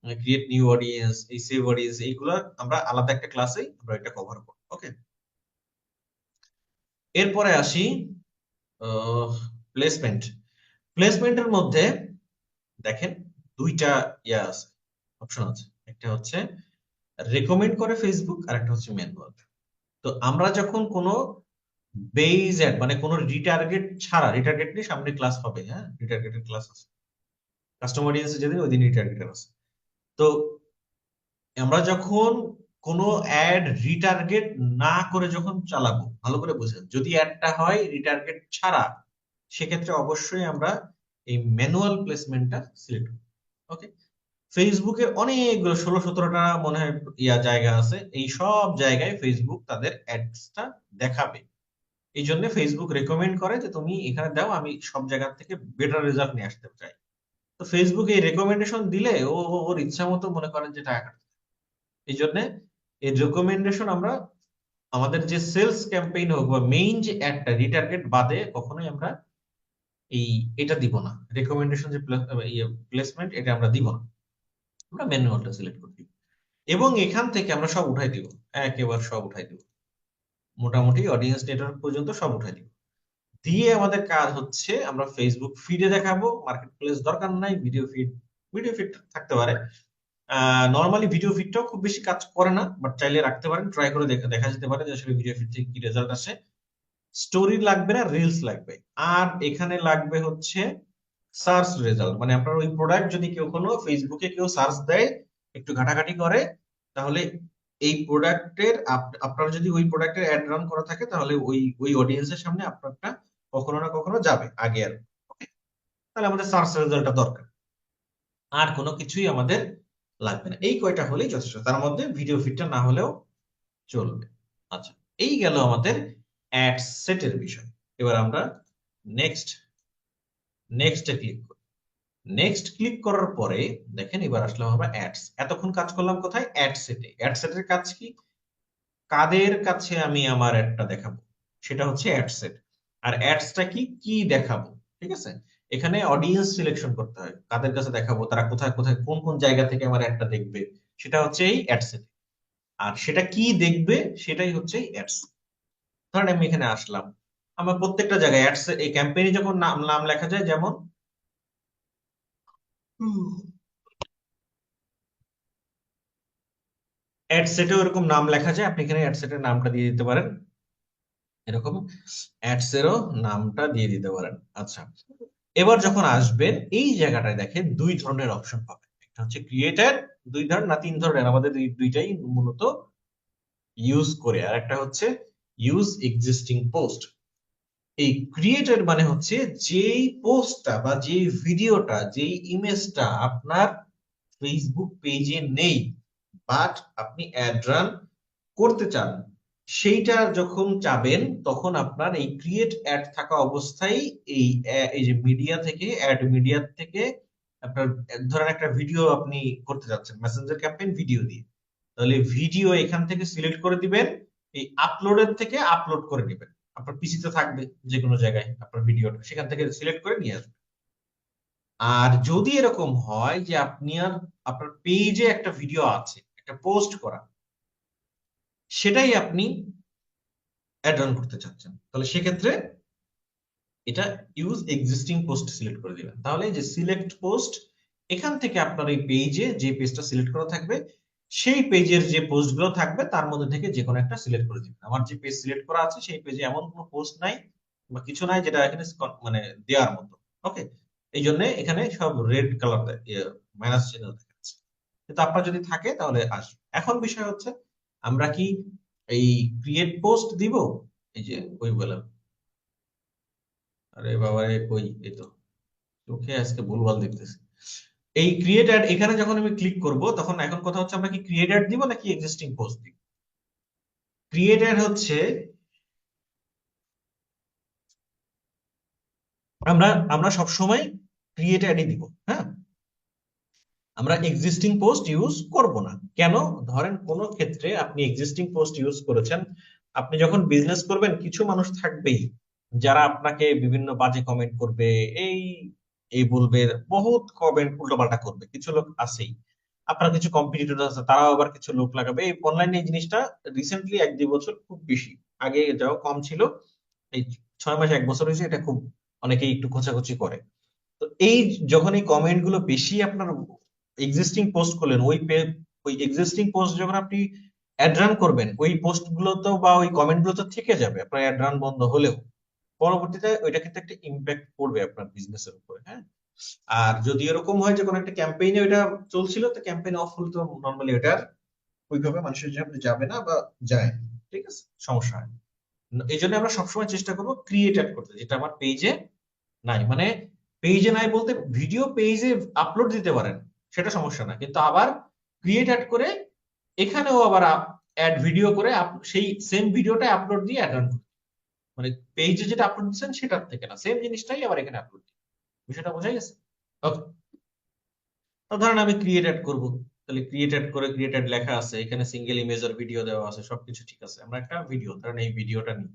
ক্রিয়েট নিউ অডিয়েন্স, এই সেভ অডিয়েন্স, এইগুলো আমরা আলাদা একটা ক্লাসেই আমরা এটা কভার করব। ওকে, এরপরে আসি প্লেসমেন্ট। প্লেসমেন্টের মধ্যে দেখেন দুইটা ইয়া আছে, অপশন আছে। একটা হচ্ছে রেকমেন্ড করে ফেসবুক, আর একটা হচ্ছে ম্যানুয়াল। তো আমরা যখন কোনো বেইজ অ্যাড, মানে কোনো রিটার্গেট ছাড়া, রিটার্গেট নিয়ে সামনে ক্লাস হবে, হ্যাঁ, রিটার্গেটের ক্লাস আছে, কাস্টমার অডিয়েন্সে যেদিন ওই দিন রিটার্গেটের আছে। তো আমরা যখন কোনো অ্যাড রিটার্গেট না করে যখন চালাবো, ভালো করে বুঝেন, যদি অ্যাডটা হয় রিটার্গেট ছাড়া, সেক্ষেত্রে অবশ্যই আমরা এই ম্যানুয়াল প্লেসমেন্টটা সিলেক্ট করব। ওকে, ফেসবুকের অনেকগুলো 16-17টা মনে হয় জায়গা আছে, এই সব জায়গায় ফেসবুক তাদের অ্যাডসটা দেখাবে। এই জন্য ফেসবুক রেকমেন্ড করে যে তুমি এখানে দাও, আমি সব জায়গা থেকে বেটার রেজাল্ট নিয়ে আসতে চাই। তো ফেসবুক এই রেকমেন্ডেশন দিলে ওর ইচ্ছা মতো মনে করেন যে টাকা কাটবে। এই জন্য এই রেকমেন্ডেশন আমরা আমাদের যে সেলস ক্যাম্পেইন হোক বা মেইন যে অ্যাডটা, রিটার্গেট বাদে কখনোই আমরা এই এটা দিব না। রেকমেন্ডেশন যে প্লেসমেন্ট, এটা আমরা দিব না, আমরা ম্যানুয়ালটা সিলেক্ট করে দিব। এবং এখান থেকে আমরা সব উঠাই দিব, একেবারে সব উঠাই দিব, মোটামুটি অডিয়েন্স নেটওয়ার্ক পর্যন্ত সব উঠাই দিব। দিয়ে আমাদের কাজ হচ্ছে আমরা ফেসবুক ফিডে দেখাবো, মার্কেট প্লেস দরকার নাই, ভিডিও ফিড থাকতে পারে। নর্মালি ভিডিও ফিডটাও খুব বেশি কাজ করে না, বাট চাইলে রাখতে পারেন, ট্রাই করে দেখা যেতে পারে যে আসলে ভিডিও ফিড থেকে কি রেজাল্ট আসে। স্টোরি লাগবে না, রিলস লাগবে। আর এখানে লাগবে হচ্ছে সার্চ রেজাল্ট, মানে আপনার ওই প্রোডাক্ট যদি কেউ কোনো ফেসবুকে কেউ সার্চ দেয়, একটু ঘাটাঘাটি করে, তাহলে এই প্রোডাক্টের আপনার যদি ওই প্রোডাক্টের অ্যাড রান করা থাকে, তাহলে ওই ওই অডিয়েন্সের সামনে আপনারটা কখনো না কখনো যাবে আগে আর। ওকে, তাহলে আমাদের সার্চ রেজাল্টটা দরকার, আর কোনো কিছুই আমাদের লাগবে না। এই কয়টা হলেই যথেষ্ট, তার মধ্যে ভিডিও ফিডটা না হলেও চলবে। আচ্ছা, এই গেল আমাদের অ্যাড সেটের বিষয়। এবার আমরা নেক্সট নেক্সটে ক্লিক করি। নেক্সট ক্লিক করার পরে দেখেন এবার আসলাম আমরা অ্যাডস। এতক্ষণ কাজ করলাম কোথায়? অ্যাড সেটে। অ্যাড সেটের কাজ কি? কাদের কাছে আমি আমার অ্যাডটা দেখাবো, সেটা হচ্ছে অ্যাড সেট। আর অ্যাডসটা কি কি দেখাবো, ঠিক আছে? এখানে অডিয়েন্স সিলেকশন করতে হয়, কাদের কাছে দেখাবো, তারা কোথায় কোথায় কোন কোন জায়গা থেকে আমার অ্যাডটা দেখবে, সেটা হচ্ছে এই অ্যাড সেট। আর সেটা কি দেখবে সেটাই হচ্ছে এই অ্যাডস। ধরেন আমি এখানে আসলাম, আমার প্রত্যেকটা জায়গায় অ্যাডস, এই ক্যাম্পেইনে যখন নাম নাম লেখা যায়, যেমন অ্যাড সেটেও এরকম নাম লেখা যায়, আপনি এখানে অ্যাড সেটের নামটা দিয়ে দিতে পারেন, এরকম অ্যাডস এরও নামটা দিয়ে দিতে পারেন। আচ্ছা, এবার যখন আসবেন এই জায়গাটায় দেখেন দুই ধরনের অপশন পাবেন, একটা হচ্ছে ক্রিয়েটেড, দুই ধরনের না তিন ধরনের, আমাদের দুইটাই মূলত ইউজ করে, আর একটা হচ্ছে ইউজ এক্সিস্টিং পোস্ট। এই ক্রিয়েটেড মানে হচ্ছে যেই পোস্টটা বা যেই ভিডিওটা, যেই ইমেজটা আপনার ফেসবুক পেজে নেই, বাট আপনি অ্যাড রান করতে চান, সেইটা যখন চাবেন তখন আপনার এই ক্রিয়েট অ্যাড থাকা অবস্থায় এই এই যে মিডিয়া থেকে, অ্যাড মিডিয়া থেকে আপনার ধরেন একটা ভিডিও আপনি করতে যাচ্ছেন মেসেঞ্জার ক্যাম্পেইন ভিডিও দিয়ে, তাহলে ভিডিও এখান থেকে সিলেক্ট করে দিবেন, এই আপলোডের থেকে আপলোড করে নেবেন, আপনার পিসিতে থাকবে যে কোনো জায়গায় আপনার ভিডিওটা, সেখান থেকে সিলেক্ট করে নিয়ে আসবেন। আর যদি এরকম হয় যে আপনি আর আপনার পেজে একটা ভিডিও আছে, একটা পোস্ট করা, সেটাই আপনি অ্যাড রান করতে চাচ্ছেন, তাহলে সেক্ষেত্রে এটা ইউজ এক্সিস্টিং পোস্ট সিলেক্ট করে দিবেন। তাহলে যে সিলেক্ট পোস্ট, এখান থেকে আপনার এই পেজে যে পেজটা সিলেক্ট করা থাকবে, সেই পেজের যে পোস্টগুলো থাকবে তার মধ্যে থেকে যে কোনো একটা সিলেক্ট করে দিবেন। আমার যে পেজ সিলেক্ট করা আছে সেই পেজে এমন কোনো পোস্ট নাই বা কিছু নাই যেটা এখানে মানে দেওয়ার মতো। ওকে, এই জন্য এখানে সব রেড কালার মাইনাস চিহ্ন দেখাচ্ছে, কিন্তু আপনার যদি থাকে তাহলে আসবে। এখন বিষয় হচ্ছে আমরা কি এই ক্রিয়েট পোস্ট দিব, এই যে ওই বললাম, আরে বাবা রে কই, এই তো চোখে আজকে ভুলভাল দেখতেছি। এই ক্রিয়েট অ্যাড এখানে যখন আমি ক্লিক করব, তখন এখন কথা হচ্ছে আমরা কি ক্রিয়েট অ্যাড দিব নাকি এক্সিস্টিং পোস্ট দিব? ক্রিয়েট অ্যাড হচ্ছে আমরা আমরা সব সময় ক্রিয়েট অ্যাডই দিব, হ্যাঁ, আমরা এক্সিস্টিং পোস্ট ইউজ করব না। কেন? ধরেন কোন ক্ষেত্রে আপনি এক্সিস্টিং পোস্ট ইউজ করেছেন, আপনি যখন বিজনেস করবেন কিছু মানুষ থাকবেই যারা আপনাকে বিভিন্ন বাজে কমেন্ট করবে, এই এই বলবে, বহুত কমেন্ট উল্টোপাল্টা করবে, কিছু লোক আছেই। আপনার কিছু কম্পিটিটর আছে, তারাও আবার কিছু লোক লাগাবে। এই অনলাইনে এই জিনিসটা রিসেন্টলি এক দুই বছর খুব বেশি, আগে যাও কম ছিল, এই 6 মাস 1 বছর হয়েছে এটা খুব অনেকেই একটু খোঁচাখুচি করে। তো এই যখন এই কমেন্ট গুলো বেশি আপনার এক্সিস্টিং পোস্ট করলেন, ওই এক্সিস্টিং পোস্ট যখন আপনি অ্যাড রান করবেন, ওই পোস্ট গুলো তো বা ওই কমেন্ট গুলো তো থেকে যাবে আপনার অ্যাড রান বন্ধ হলেও, পরবর্তীতে ওইটা কিন্তু একটা ইম্প্যাক্ট পড়বে আপনার বিজনেসের উপরে, হ্যাঁ। আর যদি এরকম হয় যে কোনো একটা ক্যাম্পেইনে ওইটা চলছিল, তো ক্যাম্পেইন অফ হলে তো নর্মালি ওইটা ওইভাবে মানুষের সামনে যাবে না বা যায় না, ঠিক আছে, সমস্যা হয়। এই জন্য আমরা সবসময় চেষ্টা করবো ক্রিয়েট অ্যাড করতে, যেটা আমার পেজে নাই। মানে পেজে নাই বলতে ভিডিও পেজে আপলোড দিতে পারেন, সেটা সমস্যা না, কিন্তু আবার ক্রিয়েট অ্যাড করে এখানেও আবার অ্যাড ভিডিও করে সেই সেম ভিডিওটা আপলোড দিয়ে অ্যাড রান করতে, মানে পেজে যেটা আপলোড দিচ্ছেন সেটার থেকে না, সেম জিনিসটাই আবার এখানে আপলোড দিই। বিষয়টা বোঝা গেছে? ওকে, তো ধরেন আমি ক্রিয়েট অ্যাড করবো, তাহলে ক্রিয়েট অ্যাড করে ক্রিয়েট অ্যাড লেখা আছে, এখানে সিঙ্গেল ইমেজ আর ভিডিও দেওয়া আছে, সবকিছু ঠিক আছে। আমরা একটা ভিডিও, ধরেন এই ভিডিওটা নিই,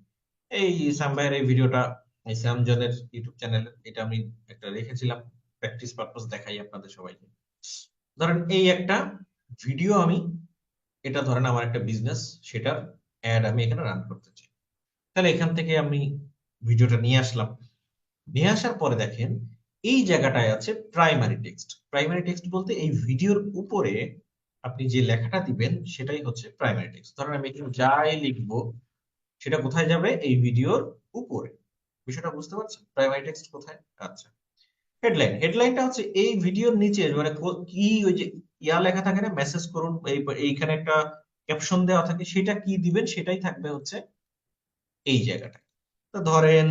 এই সাম ভাইয়ের এই ভিডিওটা, এই স্যাম জনের ইউটিউব চ্যানেল, এটা আমি একটা রেখেছিলাম প্র্যাকটিস পারপাস, দেখাই আপনাদের সবাইকে। ধরেন এই একটা ভিডিও আমি, এটা ধরেন আমার একটা বিজনেস, সেটার অ্যাড আমি এখানে রান করতে চাই, তাহলে এখান থেকে আমি ভিডিওটা নিয়ে আসলাম। নিয়ে আসার পরে দেখেন এই জায়গাটায় আছে প্রাইমারি টেক্সট। প্রাইমারি টেক্সট বলতে এই ভিডিওর উপরে আপনি যে লেখাটা দিবেন সেটাই হচ্ছে প্রাইমারি টেক্সট। ধরেন আমি এখানে যাই লিখবো সেটা কোথায় যাবে? এই ভিডিওর উপরে। বিষয়টা বুঝতে পারছেন প্রাইমারি টেক্সট কোথায়? আচ্ছা, হেডলাইন। হেডলাইনটা হচ্ছে এই ভিডিওর নিচে মানে কি ওই যে ইয়া লেখা থাকে না, মেসেজ করুন, এইখানে একটা ক্যাপশন দেওয়া থাকে, সেটা কি দিবেন সেটাই থাকবে হচ্ছে এই জায়গাটা। তো ধরেন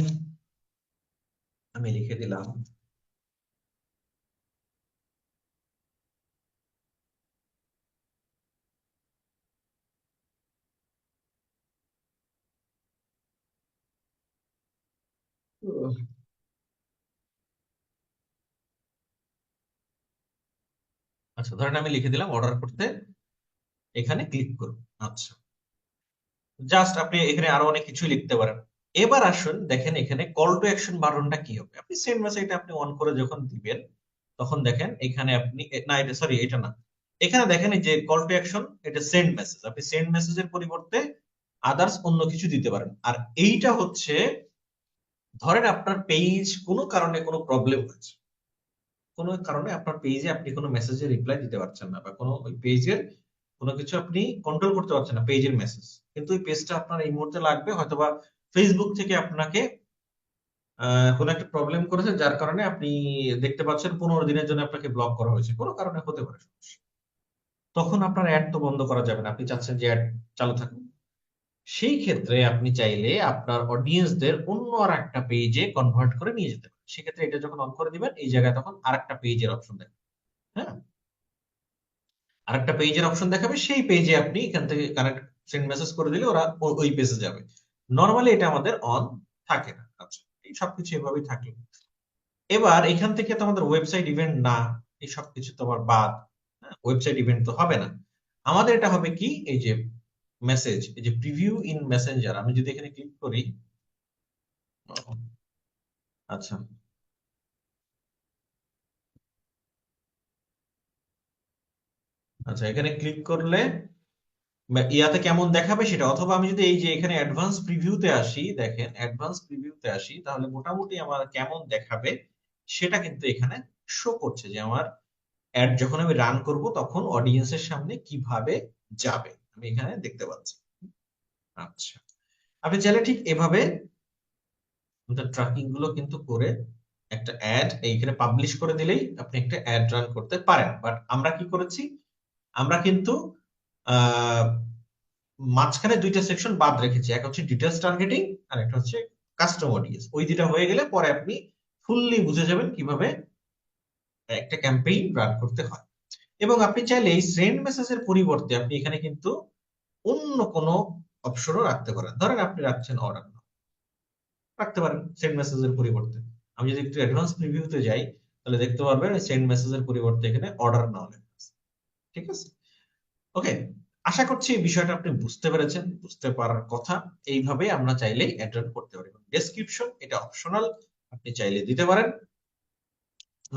আমি লিখে দিলাম আচ্ছা, ধরেন আমি লিখে দিলাম অর্ডার করতে, এখানে ক্লিক করুন। আচ্ছা, জাস্ট আপনি এখানে আরো অনেক কিছু লিখতে পারেন। এবার আসুন দেখেন এখানে কল টু অ্যাকশন বাটনটা কি হবে। আপনি সেন্ড মেসেজটা আপনি অন করে যখন দিবেন তখন দেখেন এখানে আপনি না, এটা সরি, এটা না, এখানে দেখেন এই যে কল টু অ্যাকশন, এটা সেন্ড মেসেজ। আপনি সেন্ড মেসেজের পরিবর্তে আদার্স অন্য কিছু দিতে পারেন। আর এইটা হচ্ছে ধরেন আপনার পেজ কোনো কারণে কোনো প্রবলেম হয়েছে, কোনো কারণে আপনার পেজে আপনি কোনো মেসেজে রিপ্লাই দিতে পারছেন না, বা কোনো ওই পেজের কোনো কিছু আপনি কন্ট্রোল করতে পারছেন না পেজের মেসেজ, কিন্তু ওই পেজটা আপনার এই মুহূর্তে লাগবে, হয়তোবা ফেসবুক থেকে আপনাকে কোনো একটা প্রবলেম করেছে যার কারণে আপনি দেখতে পাচ্ছেন 15 দিনের জন্য আপনাকে ব্লক করা হয়েছে, কোনো কারণে হতে পারে সমস্যা। তখন আপনার অ্যাড তো বন্ধ করা যাবে না, আপনি চাচ্ছেন যে অ্যাড চালু থাকুক। সেই ক্ষেত্রে আপনি চাইলে আপনার অডিয়েন্সদের অন্য আর একটা পেজে কনভার্ট করে নিয়ে যেতে পারেন। সেক্ষেত্রে এটা যখন অন করে দিবেন এই জায়গায় তখন আরেকটা পেজের অপশন দেখাবে। হ্যাঁ, আরেকটা পেজের অপশন দেখাবে, সেই পেজে আপনি এখান থেকে কানেক্ট সেন্ড মেসেজ করে দিলে ওরা ওই পেজে যাবে। নরমালি এটা আমাদের অন থাকে না। আচ্ছা, এই সবকিছু এভাবেই থাকলো। এবার এখান থেকে তো আমাদের ওয়েবসাইট ইভেন্ট না, এই সবকিছু তো আবার বাদ। হ্যাঁ, ওয়েবসাইট ইভেন্ট তো হবে না আমাদের। এটা হবে কি, এই যে মেসেজ, এই যে প্রিভিউ ইন মেসেঞ্জার, আমি যদি এখানে ক্লিক করি। আচ্ছা, আচ্ছা, এখানে ক্লিক করলে ইয়াতে কেমন দেখাবে সেটা, অথবা আমি যদি এই যে এখানে অ্যাডভান্স প্রিভিউতে আসি, দেখেন অ্যাডভান্স প্রিভিউতে আসি, তাহলে মোটামুটি আমার কেমন দেখাবে সেটা কিন্তু এখানে শো করছে, যে আমার অ্যাড যখন আমি রান করব তখন অডিয়েন্সের সামনে কিভাবে যাবে আমি এখানে দেখতে পাচ্ছি। আচ্ছা, আপনি চাইলে ঠিক এভাবে ট্র্যাকিং গুলো কিন্তু করে একটা অ্যাড এইখানে পাবলিশ করে দিলেই আপনি একটা অ্যাড রান করতে পারেন। বাট আমরা কি করেছি, আমরা কিন্তু আহ মাঝখানে দুইটা সেকশন বাদ রেখেছি, এক হচ্ছে ডিটেলস টার্গেটিং আর একটা হচ্ছে কাস্টম অডিয়েন্স। ওই দুইটা হয়ে গেলে পরে আপনি ফুললি বুঝে যাবেন কিভাবে একটা ক্যাম্পেইন রান করতে হয়। এবং আপনি চাইলে এই সেন্ড মেসেজের পরিবর্তে আপনি এখানে কিন্তু অন্য কোনো অপশনও রাখতে পারেন। ধরেন আপনি রাখছেন অর্ডার নাও, রাখতে পারেন সেন্ড মেসেজের পরিবর্তে। আমি যদি একটু অ্যাডভান্স প্রিভিউতে যাই তাহলে দেখতে পারবেন সেন্ড মেসেজের পরিবর্তে এখানে অর্ডার নাও লেখা আছে। ঠিক আছে, ওকে। আশা করছি এই বিষয়টা আপনি বুঝতে পেরেছেন, বুঝতে পারার কথা। এইভাবে আমরা চাইলেই অ্যাড করতে পারি। ডেসক্রিপশন এটা অপশনাল, আপনি চাইলে দিতে পারেন,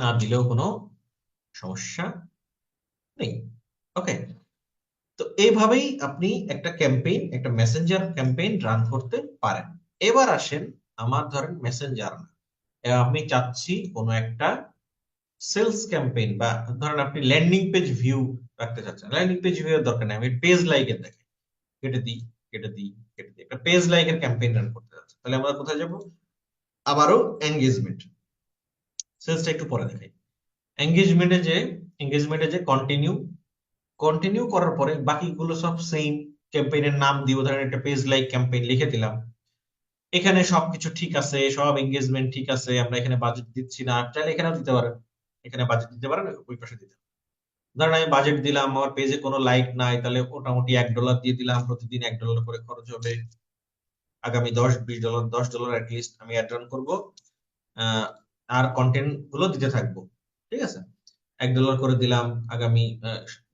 না দিলেও কোনো সমস্যা নেই। ওকে, তো এইভাবেই আপনি একটা ক্যাম্পেইন, একটা মেসেঞ্জার ক্যাম্পেইন রান করতে পারেন। এবার আসেন, আমার ধরেন মেসেঞ্জার না, আমি চাচ্ছি কোনো একটা সেলস ক্যাম্পেইন, বা ধরেন আপনি ল্যান্ডিং পেজ ভিউ রাখতে চাচ্ছেন। ল্যান্ডিং পেজ ভিউ এর দরকার নেই, আমি পেজ লাইকের দেখেন কেটে দিই, কেটে দিই, কেটে দিই, একটা পেজ লাইকের ক্যাম্পেইন রান করতে যাচ্ছে, তাহলে আমরা কোথায় যাব? আবারও এঙ্গেজমেন্ট, সেলসটা একটু পরে দেখাই। এঙ্গেজমেন্টে যে কন্টিনিউ, কন্টিনিউ করার পরে বাকিগুলো সব সেম। ক্যাম্পেইনের নাম দিব, ধরেন একটা পেজ লাইক ক্যাম্পেইন লিখে দিলাম। এখানে সবকিছু ঠিক আছে, সব এঙ্গেজমেন্ট ঠিক আছে, আমরা এখানে বাজেট দিচ্ছি না, চাইলে এখানেও দিতে পারেন, এখানে বাজেট দিতে পারেন, ওই পাশে দিতে পারেন। ধরেন আমি বাজেট দিলাম, আমার পেজে কোনো লাইক নাই, তাহলে মোটামুটি $1 দিয়ে দিলাম, প্রতিদিন $1 করে খরচ হবে, আগামী 10-20 ডলার, $10 অ্যাটলিস্ট আমি অ্যাড রান করবো। আহ, আর কন্টেন্ট গুলো দিতে থাকবো। ঠিক আছে, $1 করে দিলাম, আগামী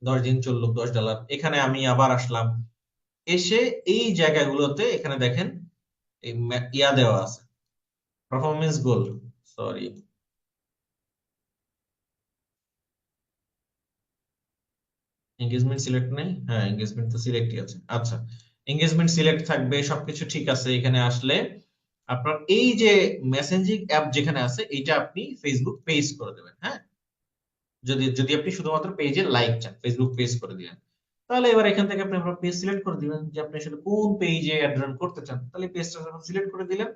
10 দিন চললো, $10। এখানে আমি আবার আসলাম, এসে এই জায়গাগুলোতে এখানে দেখেন এই ইয়া দেওয়া আছে, পারফরমেন্স গোল, সরি, এঙ্গেজমেন্ট সিলেক্ট নেই, হ্যাঁ এঙ্গেজমেন্ট তো সিলেক্টই আছে। আচ্ছা, এঙ্গেজমেন্ট সিলেক্ট থাকবে, সবকিছু ঠিক আছে। এখানে আসলে আপনার এই যে মেসেঞ্জিং অ্যাপ যেখানে আছে এইটা আপনি ফেসবুক পেজ করে দেবেন। হ্যাঁ, যদি যদি আপনি শুধুমাত্র পেজে লাইক চান, ফেসবুক পেজ করে দিলেন, তাহলে এবার এখান থেকে আপনি আপনার পেজ সিলেক্ট করে দিবেন যে আপনি আসলে কোন পেজে অ্যাড রান করতে চান। তাহলে পেজটা যখন সিলেক্ট করে দিলেন,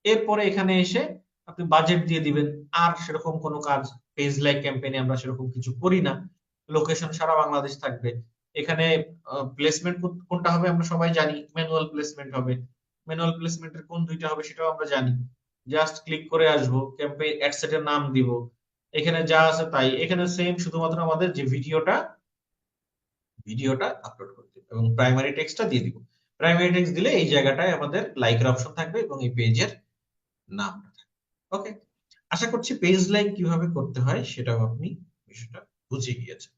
এরপরে এখানে এসে আপনি বাজেট দিয়ে দিবেন। আর সেরকম কোনো কাজ পেজ লাইক ক্যাম্পেইনে আমরা সেরকম কিছু করি না। লোকেশন সারা বাংলাদেশ থাকবে। এখানে প্লেসমেন্ট কোনটা হবে আমরা সবাই জানি, ম্যানুয়াল প্লেসমেন্ট হবে। ম্যানুয়াল প্লেসমেন্টের কোন দুইটা হবে সেটাও আমরা জানি। জাস্ট ক্লিক করে আসবো, ক্যাম্পেইন অ্যাডসেটের নাম দিব, এখানে যা আছে তাই। এখানে সেম, শুধুমাত্র আমাদের যে ভিডিওটা আপলোড করে দিব এবং প্রাইমারি টেক্সটটা দিয়ে দিব। প্রাইমারি টেক্সট দিলে এই জায়গাটায় আমাদের লাইকের অপশন থাকবে এবং এই পেজের নামটা থাকবে। ওকে, আশা করছি পেজ লাইক কিভাবে করতে হয় সেটাও আপনি বিষয়টা বুঝে গিয়েছেন।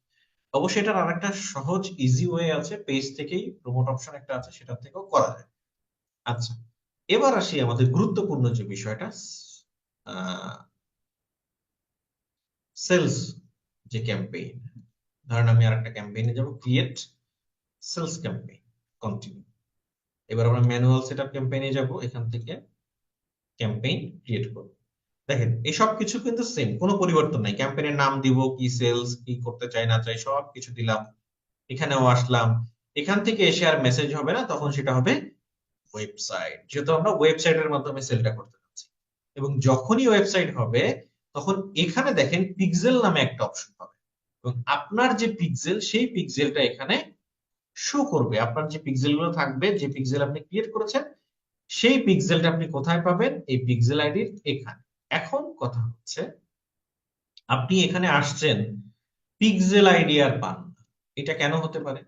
অবশ্যই এটার আরেকটা সহজ ইজি ওয়ে আছে, পেজ থেকেই প্রমোট অপশন একটা আছে, সেটা থেকেও করা যায়। আচ্ছা, এবার আসি আমাদের গুরুত্বপূর্ণ যে বিষয়টা, সেলস যে ক্যাম্পেইন। ধরেন আমি আরেকটা ক্যাম্পেইনে যাব, ক্রিয়েট সেলস ক্যাম্পেইন, কন্টিনিউ। এবার আমরা ম্যানুয়াল সেটআপ ক্যাম্পেইনে যাব, এখান থেকে ক্যাম্পেইন ক্রিয়েট করব। দেখেন এই সব কিছু কিন্তু সেম, কোনো পরিবর্তন নাই। ক্যাম্পেইনের নাম দিব, কি সেলস কি করতে চাই না চাই সব কিছু দিলাম, এখানেও আসলাম। এখান থেকে এসে আর মেসেজ হবে না, তখন সেটা হবে ওয়েবসাইট, যেহেতু আমরা ওয়েবসাইটের মাধ্যমে সেলটা করতে যাচ্ছি। এবং যখনই ওয়েবসাইট হবে, তখন এখানে দেখেন পিক্সেল নামে একটা অপশন পাবে এবং আপনার যে পিক্সেল, সেই পিক্সেলটা এখানে শো করবে। আপনার যে পিক্সেল গুলো থাকবে, যে পিক্সেল আপনি ক্রিয়েট করেছেন, সেই পিক্সেলটা আপনি কোথায় পাবেন? এই পিক্সেল আইডির এখানে। এখন কথা হচ্ছে, আপনি এখানে আসছেন, পিক্সেল আইডি আর পান না। এটা কেন হতে পারে?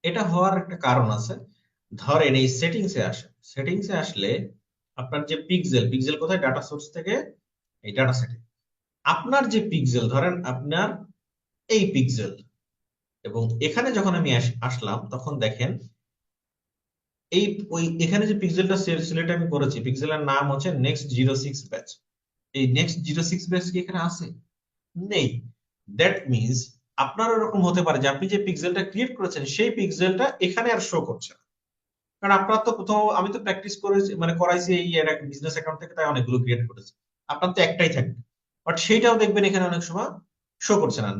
এটা হওয়ার একটা কারণ আছে। ধরেন এই সেটিংসে আসেন, সেটিংসে আসলে আপনার যে পিক্সেল, পিক্সেল কোথায়? ডাটা সোর্স থেকে এই ডাটা সেটে। আপনার যে পিক্সেল, ধরেন আপনার এই পিক্সেল, এবং এখানে যখন আমি আসলাম, তখন দেখেন এই ওই এখানে যে পিক্সেলটা সিলেক্ট আমি করেছি, পিক্সেলের নাম হচ্ছে next06 batch। এই next06 batch কি এখানে আছে? নেই। দ্যাট মিনস আপনার এরকম হতে পারে যে আপনি যে পিক্সেলটা ক্রিয়েট করেছেন, সেই পিক্সেলটা এখানে আর শো করছে না। কারণ আপনার তো কোথাও, আমি তো প্র্যাকটিস করেছি, মানে করাইছি এই বিজনেস অ্যাকাউন্ট থেকে, তাই অনেকগুলো ক্রিয়েট করেছি। আপনার তো একটাই থাকবে, বাট সেইটাও দেখবেন এখানে অনেক সময় শো করছে না।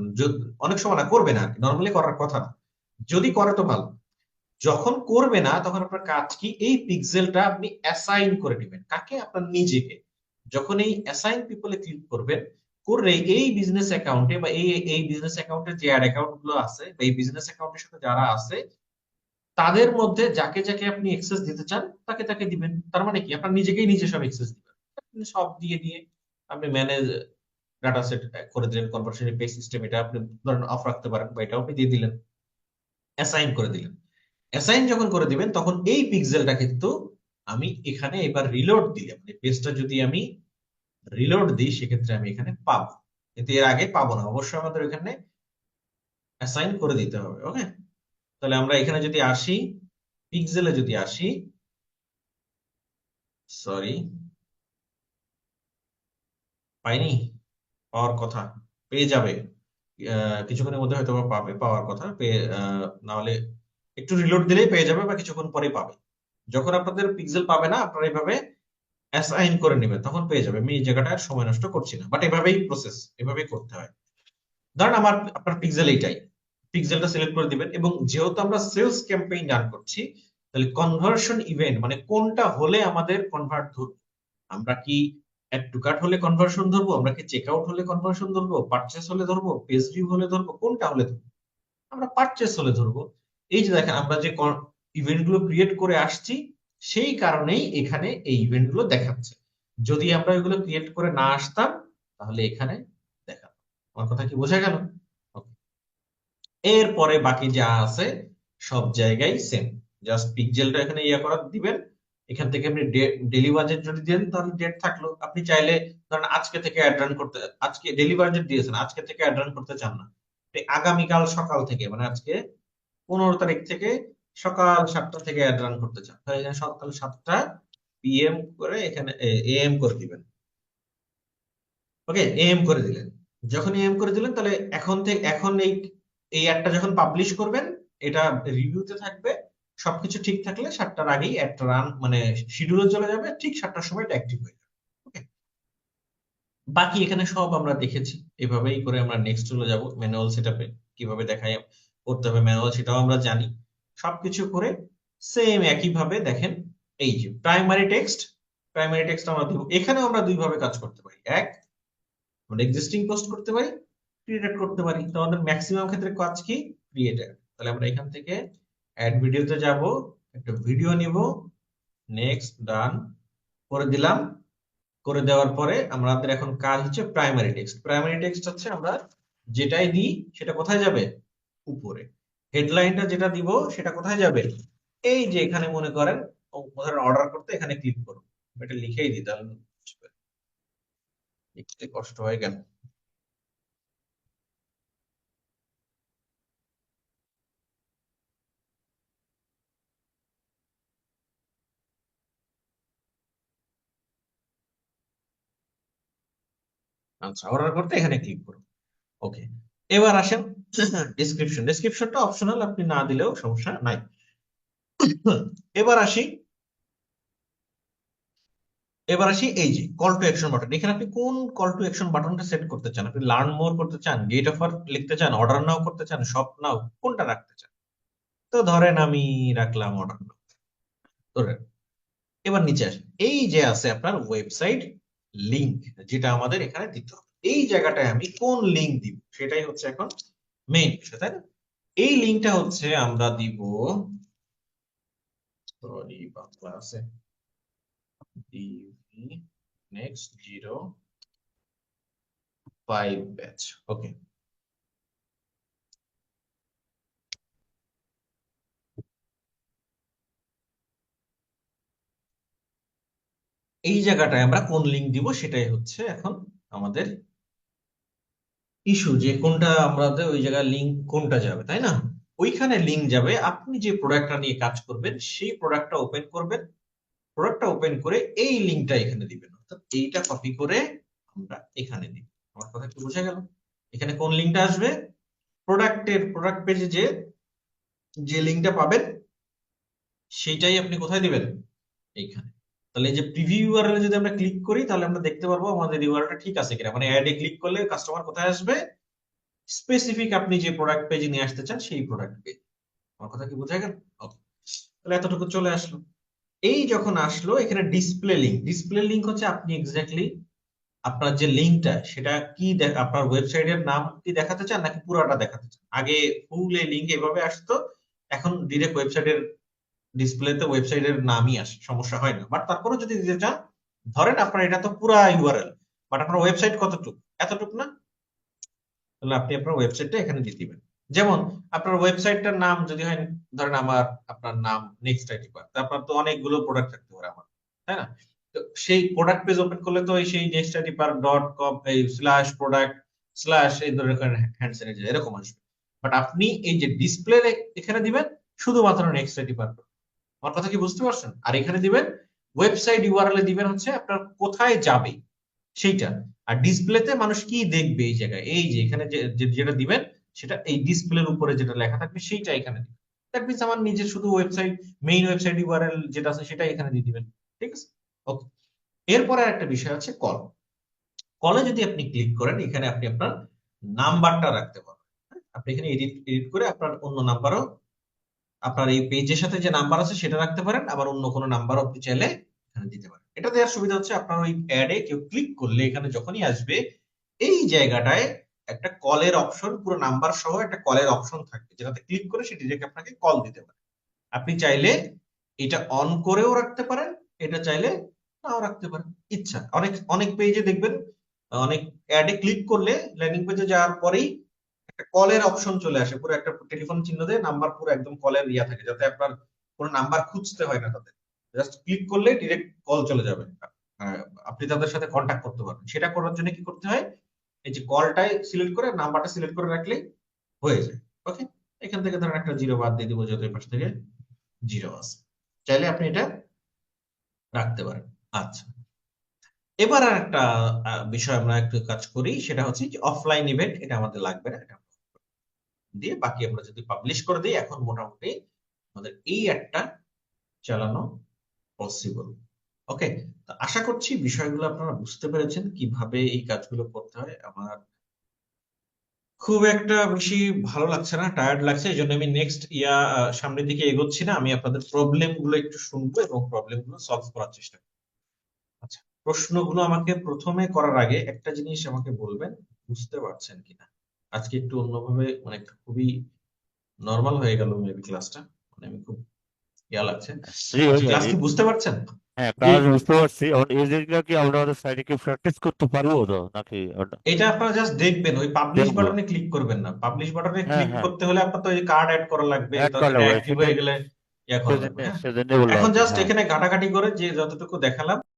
অনেক সময় না, করবে না আর কি, নর্মালি করার কথা না। যদি করে তো ভালো। যখন করবে না, তখন আপনার কাজ কি? এই পিক্সেলটা আপনি অ্যাসাইন করে নেবেন। কাকে? আপনার নিজেকে। যখন এই অ্যাসাইন পিপলে ক্লিক করবেন, করে এই বিজনেস অ্যাকাউন্টে বা এই বিজনেস অ্যাকাউন্টের যে অ্যাড অ্যাকাউন্ট গুলো আছে বা এই বিজনেস অ্যাকাউন্টের সাথে যারা আছে, তাদের মধ্যে যাকে যাকে আপনি অ্যাক্সেস দিতে চান, তাকে তাকে দিবেন। তার মানে কি? আপনার নিজেকেই নিজে সব অ্যাক্সেস দিবেন। আপনি সব দিয়ে দিয়ে আপনি ম্যানেজ ডাটা সেট করে দিলেন, কনভার্সন পে সিস্টেম এটা আপনি ধরেন অফ রাখতে পারেন, বা এটাও আপনি দিয়ে দিলেন, অ্যাসাইন করে দিলেন। অ্যাসাইন যখন করে দিবেন, তখন এই পিক্সেলটা কিন্তু আমি এখানে এবার রিলোড দিলে, মানে পেজটা যদি আমি রিলোড দিই, সেক্ষেত্রে আমি এখানে পাবো, কিন্তু এর আগে পাবো না। অবশ্যই আমাদের এখানে অ্যাসাইন করে দিতে হবে। ওকে, তাহলে আমরা এখানে যদি আসি, পিক্সেলে যদি আসি, সরি পাইনি, পাওয়ার কথা, পেয়ে যাবে কিছুক্ষণের মধ্যে, হয়তো বা পাবে, পাওয়ার কথা পেয়ে, না হলে একটু রিলোড দিলেই পেয়ে যাবে বা কিছুক্ষণ পরে পাবে। যখন আপনাদের পিক্সেল পাবে না, আপনারা এইভাবে অ্যাসাইন করে নেবেন, তখন পেয়ে যাবে। আমি এই জায়গাটা আর সময় নষ্ট করছি না, বাট এভাবেই প্রসেস, এভাবেই করতে হয়। ধরেন আপনার পিক্সেল এইটাই, পিক্সেলটা সিলেক্ট করে দিবেন। এবং যেহেতু আমরা সেলস ক্যাম্পেইন রান করছি, তাহলে কনভার্সন ইভেন্ট মানে কোনটা হলে আমাদের কনভার্ট ধরবো? আমরা কি অ্যাড টু কার্ট হলে কনভার্সন ধরবো, আমরা কি চেক আউট হলে কনভার্সন ধরবো, পারচেস হলে ধরবো, পেজ ভিউ হলে ধরবো, কোনটা হলে ধরবো? আমরা পারচেস হলে ধরবো। এই যে দেখেন, আমরা যে ইভেন্ট গুলো ক্রিয়েট করে আসছি, সেই কারণেই এখানে এই ইভেন্ট গুলো দেখাচ্ছে। যদি আমরা এগুলো ক্রিয়েট করে না আসতাম, তাহলে এখানে দেখাতো। আমার কথা কি বোঝা গেল? Okay. এরপরে বাকি যা আছে সব জায়গায় সেম, জাস্ট পিক্সেলটা এখানে ইয়ে করা দিবেন। এখান থেকে আপনি ডেলি বাজেট যদি দেন, তাহলে ডেট থাকলো। আপনি চাইলে ধরেন আজকে থেকে অ্যাড রান করতে, আজকে ডেলি বাজেট দিয়েছেন, আজকে থেকে অ্যাড রান করতে চান না, আপনি আগামীকাল সকাল থেকে, মানে আজকে 15 তারিখ থেকে সকাল 7টা থেকে অ্যাড রান করতে চান, তাহলে এখানে সকাল 7টা PM করে এখানে AM করে দিবেন। ওকে, AM করে দিলেন। যখন AM করে দিলেন, তাহলে এখন থেকে, এখন এই অ্যাডটা যখন পাবলিশ করবেন, এটা রিভিউতে থাকবে। সবকিছু ঠিক থাকলে 7টার আগেই একটা রান মানে শিডিউলে চলে যাবে, ঠিক 7টার সময় এটা অ্যাক্টিভ হয়ে যাবে। ওকে, বাকি এখানে সব আমরা দেখেছি। এভাবেই করে আমরা নেক্সট চলে যাব ম্যানুয়াল সেটআপে, কিভাবে দেখায় করতে হবে ম্যানুয়াল সেটাও আমরা জানি। সবকিছু করে সেম একই ভাবে দেখেন, এই যে প্রাইমারি টেক্সট আমরা দিব। এখানেও আমরা দুই ভাবে কাজ করতে পারি। এক, আমরা এক্সিস্টিং পোস্ট করতে পারি, ক্রিয়েট করতে পারি। তো আমাদের ম্যাক্সিমাম ক্ষেত্রে কাজ কি, ক্রিয়েটেড। তাহলে আমরা এখান থেকে অ্যাড ভিডিওতে যাব, একটা ভিডিও নিব, নেক্সট ডান করে দিলাম। করে দেওয়ার পরে আমাদের এখন কাজ হচ্ছে প্রাইমারি টেক্সট। প্রাইমারি টেক্সট হচ্ছে আমরা যেটাই দিই সেটা কোথায় যাবে, উপরে। হেডলাইনটা যেটা দিব সেটা কোথায় যাবে, এই যে এখানে মনে করেন অর্ডার করতে এখানে ক্লিক করুন, এটা লিখেই দিই তাহলে বুঝবে। লিখতে কষ্ট হয় কেন? আচ্ছা, অর্ডার করতে এখানে ক্লিক করুন। ওকে, এবার আসেন ডেসক্রিপশনটা অপশনাল, আপনি না দিলেও সমস্যা নাই। এবার আসি এবার আসি এই যে কল টু অ্যাকশন বাটন। এখানে আপনি কোন কল টু অ্যাকশন বাটনটা সেট করতে চান? আপনি লার্ন মোর করতে চান, গেট অফার লিখতে চান, অর্ডার নাও করতে চান, শপ নাও, কোনটা রাখতে চান? তো ধরেন আমি রাখলাম অর্ডার নাও, ধরেন। এবার নিচে আসেন, এই যে আছে আপনার ওয়েবসাইট লিংক, যেটা আমাদের এখানে দিতে হবে। এই জায়গাটায় আমি কোন লিংক দিব সেটাই হচ্ছে এখন মেইন বিষয়, তাই না? এই লিংকটা হচ্ছে আমরা দিব, সরি বাংলা আছে, ডিভি নেক্সট 05 ব্যাচ। ওকে, এই জায়গাটায় আমরা কোন লিংক দিব সেটাই হচ্ছে এখন আমাদের ইস্যু, যে কোনটা আমাদের ওই জায়গায় লিংক কোনটা যাবে, তাই না? ওইখানে লিংক যাবে আপনি যে প্রোডাক্টটা নিয়ে কাজ করবেন সেই প্রোডাক্টটা ওপেন করবেন, প্রোডাক্টটা ওপেন করে এই লিংকটা এখানে দিবেন, অর্থাৎ এইটা কপি করে আমরা এখানে দিব। আমার কথা কি বোঝা গেল? এখানে কোন লিংকটা আসবে, প্রোডাক্ট পেজে যে যে লিংকটা পাবেন সেইটাই আপনি কোথায় দিবেন, এইখানে। তাহলে এই যে প্রিভিউ ইউআরএল যদি আমরা ক্লিক করি তাহলে আমরা দেখতে পারবো আমাদের ইউআরএলটা ঠিক আছে কিনা, মানে অ্যাড এ ক্লিক করলে কাস্টমার কোথায় আসবে, স্পেসিফিক আপনি যে প্রোডাক্ট পেজে নিয়ে আসতে চান সেই প্রোডাক্ট পেজ। আমার কথা কি বোঝা গেল? ওকে, তাহলে এতটুকু চলে আসলো। এই যখন আসলো এখানে ডিসপ্লে লিংক হচ্ছে আপনি এক্স্যাক্টলি আপনার যে লিংকটা সেটা কি আপনার ওয়েবসাইটের নাম কি দেখাতে চান নাকি পুরাটা দেখাতে চান। আগে ফুল এই লিংক এভাবে আসতো, এখন ডিরেক্ট ডিসপ্লেতে ওয়েবসাইটের নামই আসে, সমস্যা হয় না। বাট তারপরে যদি দিতে চান, ধরেন আপনার এটা তো পুরা ইউআরএল, বাট আপনার ওয়েবসাইট কতটুকু, এতটুকু না, তাহলে আপনি আপনার ওয়েবসাইটটা এখানে দিয়ে দিবেন। যেমন আপনার ওয়েবসাইটটার নাম যদি হয়, ধরেন আপনার নাম নেক্সট আইটি পার্ক, আপনার তো অনেকগুলো প্রোডাক্ট থাকতে পারে আমার, তাই না? তো সেই প্রোডাক্ট পেজ ওপেন করলে তো সেই next IT park dot com এই স্ল্যাশ প্রোডাক্ট স্ল্যাশ এই ধরনের হ্যান্ড স্যানিটাইজার এরকম আসবে। বাট আপনি এই যে ডিসপ্লে এখানে দিবেন শুধুমাত্র নেক্সট আইটি পার্ক। আমার কথা কি বুঝতে পারছেন? আর এখানে দিবেন ওয়েবসাইট ইউআরএল এ দিবেন হচ্ছে আপনার কোথায় যাবে সেইটা। আর ডিসপ্লেতে মানুষ কি দেখবে এই জায়গায়, এই যে এখানে যেটা দিবেন সেটা এই ডিসপ্লের উপরে যেটা লেখা থাকবে সেইটা এখানে দিবেন। দ্যাট মিন্স আমার নিজের শুধু ওয়েবসাইট, মেইন ওয়েবসাইট ইউআরএল যেটা আছে সেটা এখানে দিয়ে দিবেন। ঠিক আছে, ওকে। এরপরে একটা বিষয় আছে কল। কলে যদি আপনি ক্লিক করেন এখানে আপনি আপনার নাম্বারটা রাখতে পারবেন। আপনি এখানে এডিট এডিট করে আপনার অন্য নাম্বারও, আপনার এই পেজের সাথে যে নাম্বার আছে সেটা রাখতে পারেন, আবার অন্য কোনো নাম্বারও আপনি চাইলে এখানে দিতে পারেন। এটা দেওয়ার সুবিধা হচ্ছে আপনার ওই অ্যাডে কেউ ক্লিক করলে এখানে যখনই আসবে এই জায়গাটায় একটা কলের অপশন, পুরো নাম্বার সহ একটা কলের অপশন থাকবে, যেটাতে ক্লিক করে সে ডিরেক্ট আপনাকে কল দিতে পারে। আপনি চাইলে এটা অন করেও রাখতে পারেন, এটা চাইলে নাও রাখতে পারেন, ইচ্ছা। অনেক অনেক পেজে দেখবেন, অনেক অ্যাডে ক্লিক করলে ল্যান্ডিং পেজে যাওয়ার পরেই একটা কলের অপশন চলে আসে, পুরো একটা টেলিফোন চিহ্ন দিয়ে নাম্বার পুরো একদম কলের ইয়া থাকে, যাতে আপনার কোনো নাম্বার খুঁজতে হয় না তাদের। জাস্ট ক্লিক করলে ডিরেক্ট কল চলে যাবে, আহ, আপনি তাদের সাথে কন্ট্যাক্ট করতে পারবেন। সেটা করার জন্য কি করতে হয়, এই যে কলটাই সিলেক্ট করে নাম্বারটা সিলেক্ট করে রাখলেই হয়ে যায়। ওকে, এখান থেকে ধরেন একটা জিরো বাদ দিয়ে দিব, যত এই পাশ থেকে জিরো আছে, চাইলে আপনি এটা রাখতে পারেন। আচ্ছা, এবার আর একটা বিষয় আমরা একটু কাজ করি, সেটা হচ্ছে যে অফলাইন ইভেন্ট, এটা আমাদের লাগবে না, এটা দিয়ে বাকি আমরা যদি পাবলিশ করে দিই এখন মোটামুটি আমাদের এই অ্যাডটা চালানো পসিবল। ওকে, তো আশা করছি বিষয়গুলো আপনারা বুঝতে পেরেছেন কিভাবে এই কাজগুলো করতে হয়। আমার খুব একটা বেশি ভালো লাগছে না, টায়ার্ড লাগছে, এই জন্য আমি নেক্সট সামনের দিকে এগোচ্ছি না। আমি আপনাদের প্রবলেম গুলো একটু শুনবো এবং প্রবলেম গুলো সলভ করার চেষ্টা করবো। আচ্ছা, প্রশ্নগুলো আমাকে প্রথমে করার আগে একটা জিনিস আমাকে বলবেন, বুঝতে পারছেন কিনা। আজকে একটু অন্যভাবে মানে একটু খুবই নর্মাল হয়ে গেল মেবি ক্লাসটা, মানে আমি খুব লাগছে। জি আচ্ছা, ভাইয়া ক্লাস কি বুঝতে পারছেন? হ্যাঁ, জি, কাজ বুঝতে পারছি। এখন এই জিনিসগুলো কি আমরা আমাদের সাইডে কি প্র্যাকটিস করতে পারবো তো নাকি এটা আপনারা জাস্ট দেখবেন, ওই পাবলিশ দেখবো? বাটনে ক্লিক করবেন না। পাবলিশ বাটনে হ্যাঁ ক্লিক হ্যাঁ, করতে হলে আপনার তো ওই কার্ড অ্যাড করা লাগবে, অ্যাড তো করা এটা লাগবে অ্যাক্টিভ সেটা, হয়ে গেলে করা সেজন্য লাগবে। হ্যাঁ, সেজন্য বললাম এখন আর কি। জাস্ট হ্যাঁ এখানে ঘাটাঘাটি করে যে যতটুকু দেখালাম